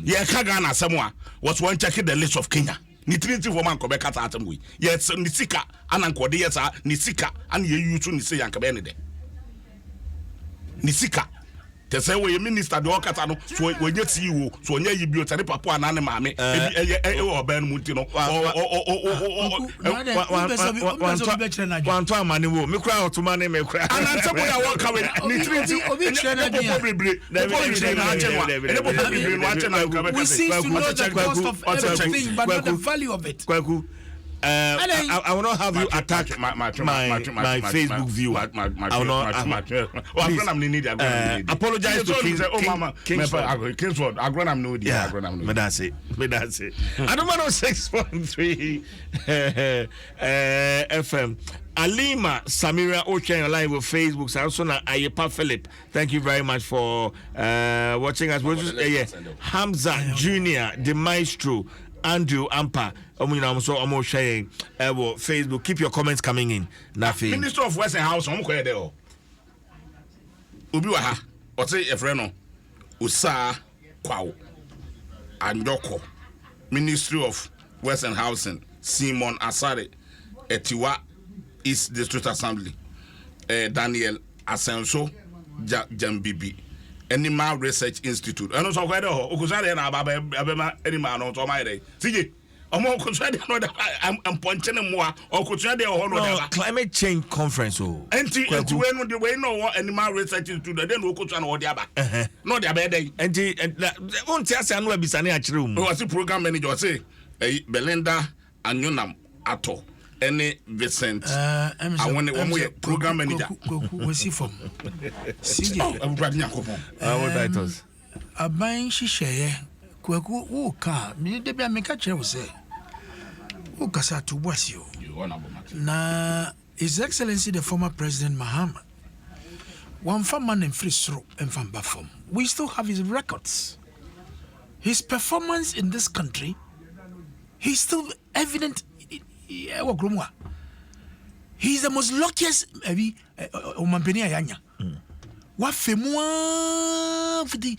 yeah ka Ghana samwa was one checking the list of Kenya ni treaty form an ko be kata atam we yes ni sika anan ko de yes ni sika an ye yutu ni say yanka be ne de ni sika te say we minister de okata no so we nye CEO so onye yibio tare papa anane maame e oba no muti no wanto amane wo me kura otuma ne me kura anante boy a work away ni treaty obi trena dia we see to know the cost of everything but not the value of it. Kwaku I will not have you attack my Facebook viewer. I will not. Apologize to Kingsford. Agronom no dia. Me that's it. Adom 106.3 FM. Alima Samira Ochen live on Facebook. Sarasona Ayepa Philip. Thank you very much for watching us. Hamza Junior, the Maestro. Andrew Ampa, so sharing Facebook. Keep your comments coming in. Minister of Western House, there. Ubiwaha, or say a friend, Usa Kwao, Andoko, Ministry of Western Housing, Simon Asare, Etiwa East District Assembly, Daniel Asenso, Jambibi. Animal Research Institute. And also, where the Okuzari and Abema, Animal, no Tomai. See, I'm pointing more or Kuchadi climate change conference. And when the way no Animal Research Institute, then Okuchan or the Abba. No, the bad day. And won't tell us I know Bisani at room. Was the program manager say, Belinda and Yunam Ato. Any Vincent, I want to program manager. What's he from? I'm grabbing your coupon. What titles? A buying shisha, Kwaku, car, me, the Bamika was say, Ukasa to was you. Na His Excellency the former President Mahama. One farmer named Frisro and from Bafom. We still have his records. His performance in this country, he's still evident. He's the most luckiest What famous for the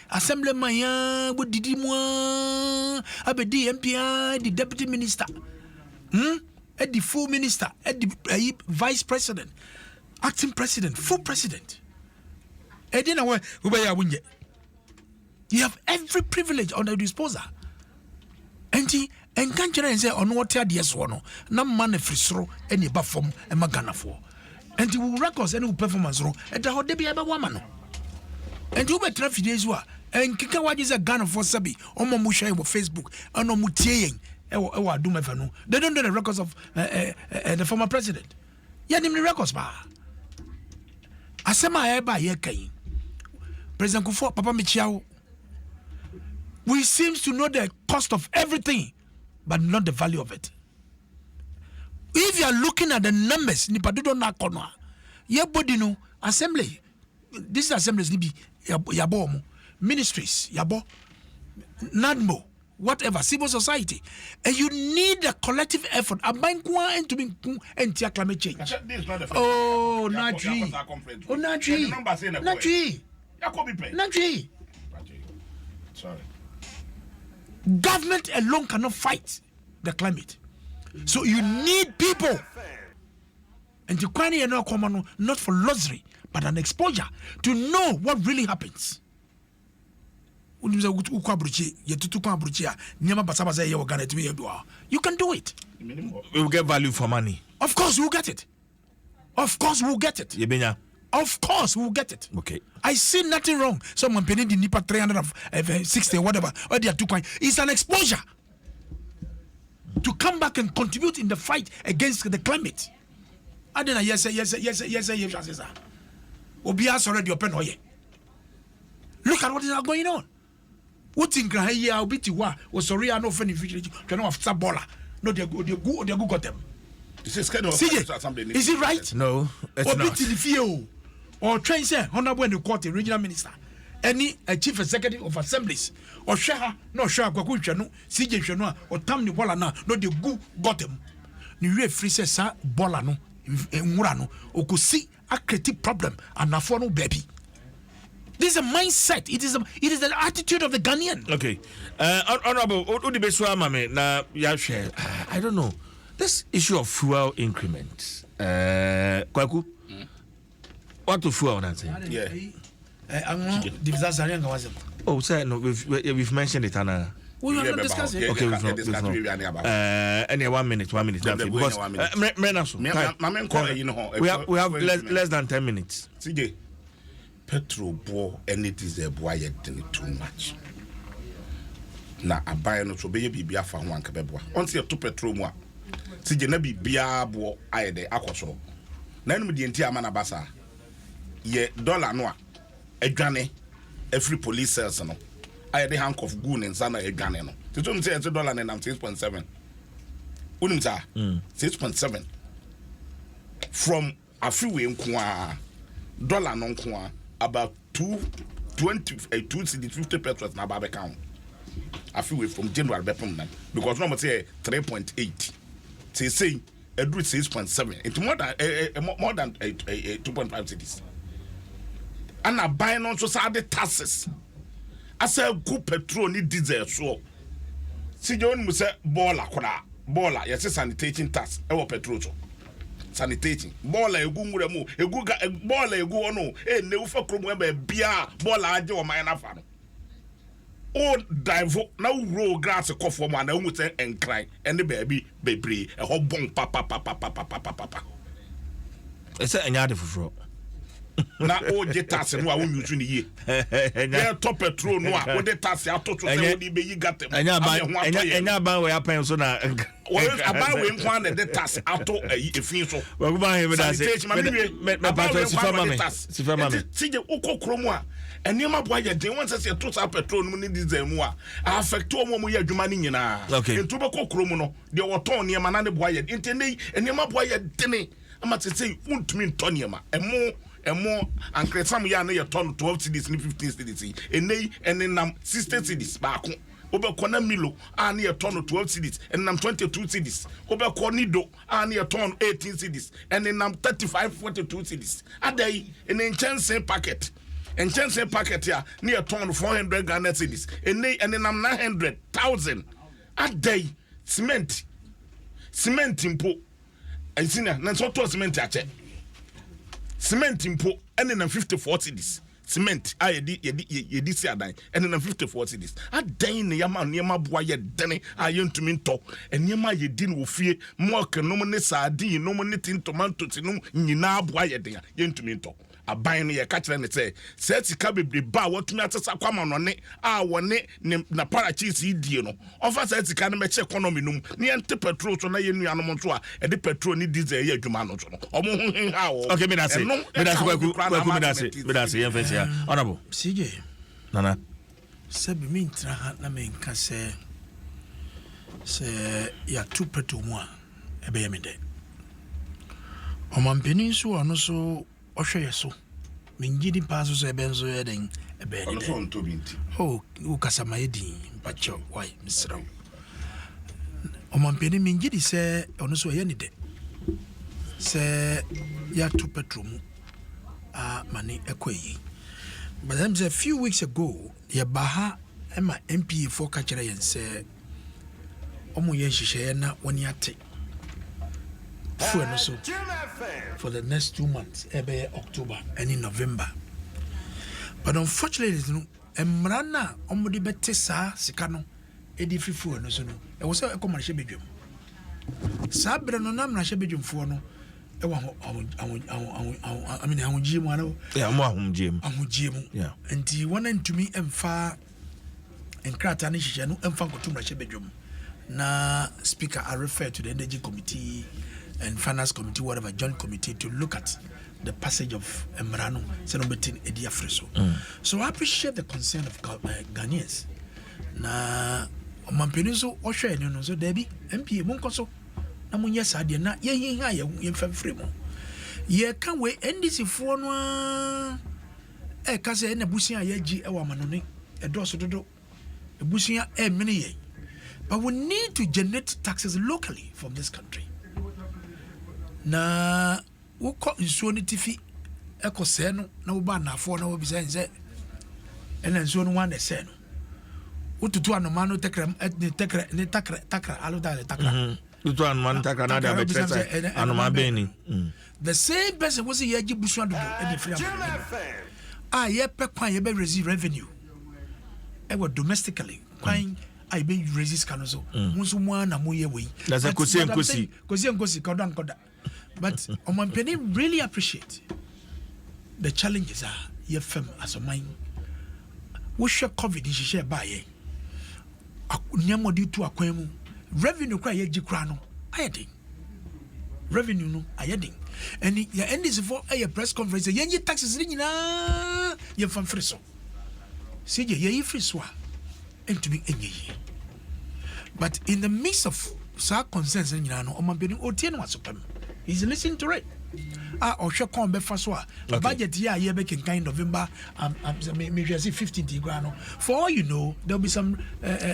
assemblyman would did moi abedi MPI the deputy minister at the full minister, at the vice president, acting president, full president. You have every privilege on the disposal. And can't you say on what yes one no man free throw any bafom and magana for. And he will records any performance room at the hot debut woman. And you better days were and Kikawa is a gun for Sabi on Mamusha with Facebook and on Mutiang. They don't know the records of the former president. Yanim the records ba. Asema eba ye President Kufuor Papa Michiao. We seems to know the cost of everything, but not the value of it. If you are looking at the numbers, nipadudo na kono. Ye body no assembly. This assemblies ni bi yabo ministries yabo NADMO. Whatever, civil society, and you need a collective effort. A bank and to be anti climate change. Oh, Naji. Oh, Naji. Naji. Sorry. Government alone cannot fight the climate. So you need people. And to common not for luxury, but an exposure to know what really happens. You can do it. We will get value for money. Of course, we'll get it. Of course, we'll get it. Of course, we'll get it. Okay. I see nothing wrong. Someone paying the NIPA 360 whatever, or they are 2 coins. It's an exposure to come back and contribute in the fight against the climate. I don't know. Yes. Obias already open. Look at what is going on. What in Grahaya Obitiwa was sorry, I know funny future. Can have Sabola. No, they go got them. This is kind of something. Is it right? No, it's not. Or train say, Honorable in the court, regional minister, any a chief executive of assemblies, or Shaha, no Shah Kwakuchano, CJ Shanoa, or Tamni Bolana, no, the go got them. New free says, Sir Bolano, Murano, or could see a creative problem and a foreign baby. This is a mindset. It is the attitude of the Ghanaian. Okay, Honorable, I don't know this issue of fuel increment. Kwaku, what to fuel? Yeah. Oh, sir, no, we've mentioned it, Anna. We are not discussing. Okay, we've any 1 minute. Because we have less than 10 minutes. Petrol bore and it is a boy too much. Na abuy no to be bibia fa ho anka beboa. Once you to petrol mu a. Ti je na bibia bo aye de akoso. Na enu de enti ama na basa. Ye dollar no a adwane every police cells no. Aye de handcuff gu ne nsa na adwane no. Ti to me say $1 na 6.7. Unim sa 6.7 from afiwe nko a dollar no nko a about 250 pesos na babe count. I feel from January bepom na because no say 3.8. Say a do 6.7. It's more than 2.5 cities. And I buy on so sad the taxes. I say go petrol ni diesel so. See John say baller yes sanitation tax e wo petrol so. Sanitating baller egu ngure mu egu baller egu ono ne ufa kromo e bia baller age o man afa no o dive na roll grass kofo mu na hu say enkran ene baby bebre e ho bon papa e say enya de foforo na o je tax no a won use ni ye e top petrol no a o de tax atoto say o di be yi gatem enya ban we apen so na about we nkwan the tax ato efin so we go ban we that say me pato si fama me si je ukokro mu a enema boa ye den won say to sa petrol no ni diesel mu a affect o mo ye adwuma ni nyina entu be kokro mu no de woton ne ma na ne boa ye entene enema boa ye dene ama say untumi nto ne ma emo ankresam ya na ye ton 12 cedis ni 15 cedis enei enenam 60 cedis baako obekona milo ani ye ton 12 cedis enenam 22 cedis obekona do ani ye ton 18 cedis enenam 35 42 cedis adai enchansen packet ya ni ye ton 400 Ghana cedis enei enenam 900,000 adai cement cement mpo ensina na so to cement ache cement mpo ene na 54 cedis cement yedi si adan ene na 54 cedis adan ne yama boa ye dene ayentumi nto enema yedi no fie milk no ne sardine no ne tin tomato tinum nyina boa ye den yentumi nto aban no ye ka kire ne se sika bebre ba watumi atesa kwama no ne a wone na parachis idie no ofa se sika no meche economy num ne ente petrol so na ye nua no nso a e de petrol ni diesel ye adwuma no so no omo ho ha wo okay me dase ye fese ya honorable CJ nana sabi min tra ha na men ka se ya tu petrol mu a ebe ye me de omampeni so ono so ohwe yeso mengidi paso so ebenzo yeden ebe ni oh ukasama yedi bacho why misra omampeni mengidi se ono so ye ni de se ya tu petrol mu mani ekoyi but them say a few weeks ago ya baha ema MPA for kachira yen se omo ye hihye na woni ate for the next 2 months, ebe October and in November. But unfortunately, emrana omudi betesa sikano edi fifu no so no. E wo se e komma shebedwum. Sabre no na mra shebedwum fo no e wo ahunjiem ana. Yeah, mo ahunjiem. Ahunjiem. Yeah. Enti wona ntumi emfa enkrata ne hihye no emfa nkotum mra shebedwum. Na speaker I refer to the energy committee and finance committee, whatever, joint committee to look at the passage of Emrano, Senobetin, Edia Freso. So I appreciate the concern of Ghanaians. Na Mampeniso, Osha, and you know, so Debbie, MP, Munkoso, Namunya Sadia, na ye fremo. Ye can't wait, and this if one Kasa and a Busia Yeji, a woman, a dosso do, a Busia, a many. But we need to generate taxes locally from this country. Na woko nsuo ne tifi ekose no na wo ba na afo na wo bisa nse ena nsuo no wan de se no wotutu anoma no takra alo da takra tutu anoma no takra na da betresa anoma beni the same person was ye gibusu adodo e de free am ye pe kwan ye be receive revenue e wo domestically kwan I be resist kanoso munso mu na mo ye we that's a kosi koda but Omampeni really appreciate the challenges are ye fam as a mind we share covid share buy nyamodi to akwan mu revenue kwa ye gikra no ayedin revenue no ayedin and ya end is for a press conference ye taxes ni nyina ye fam free so CJ ye free so and to be enye but in the midst of sa concerns nyina no Omampeni otie no asopam he's listening to it. Osha kon be fa so a budget year ye be kind November me say 15th grano for all you know there'll be some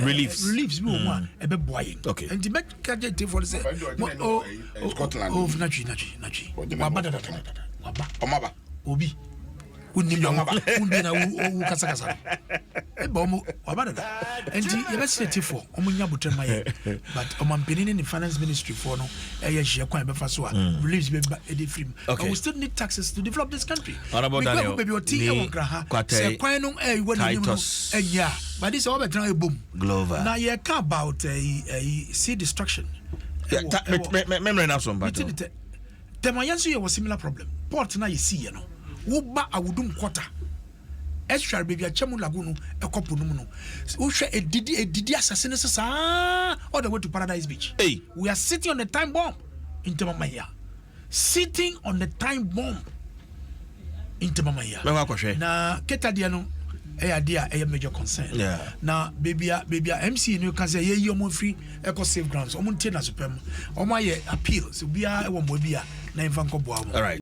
reliefs we want e be boy okay and the make budget for say Scotland nachi waba obi unni na kasa e ba mo waba da and you be set for omunya botrema ye but Omampeni in the finance ministry for no e ye hye kwan be fa so a reliefs be e free but we still need taxes to develop this country honorable Daniel be oti e wongra ha se kwan no e woni no enya but this all be try boom glover now you can about sea destruction memory na so mbato the mayanso ye was similar problem port na ye see no wo ba awudum quarter extra baby achemu lagunu ekopo no no wo hwe edidi assassin sa all the way to Paradise Beach. Hey, we are sitting on the time bomb in Temamaya, sitting on the time bomb in Temamaya. Na ketadia no idea a major concern. Yeah. Now baby MC no can say ye omo free eco safe grounds omo tie na superm omo ye appeals bia e wo mo bia na infa nko boa mo. All right.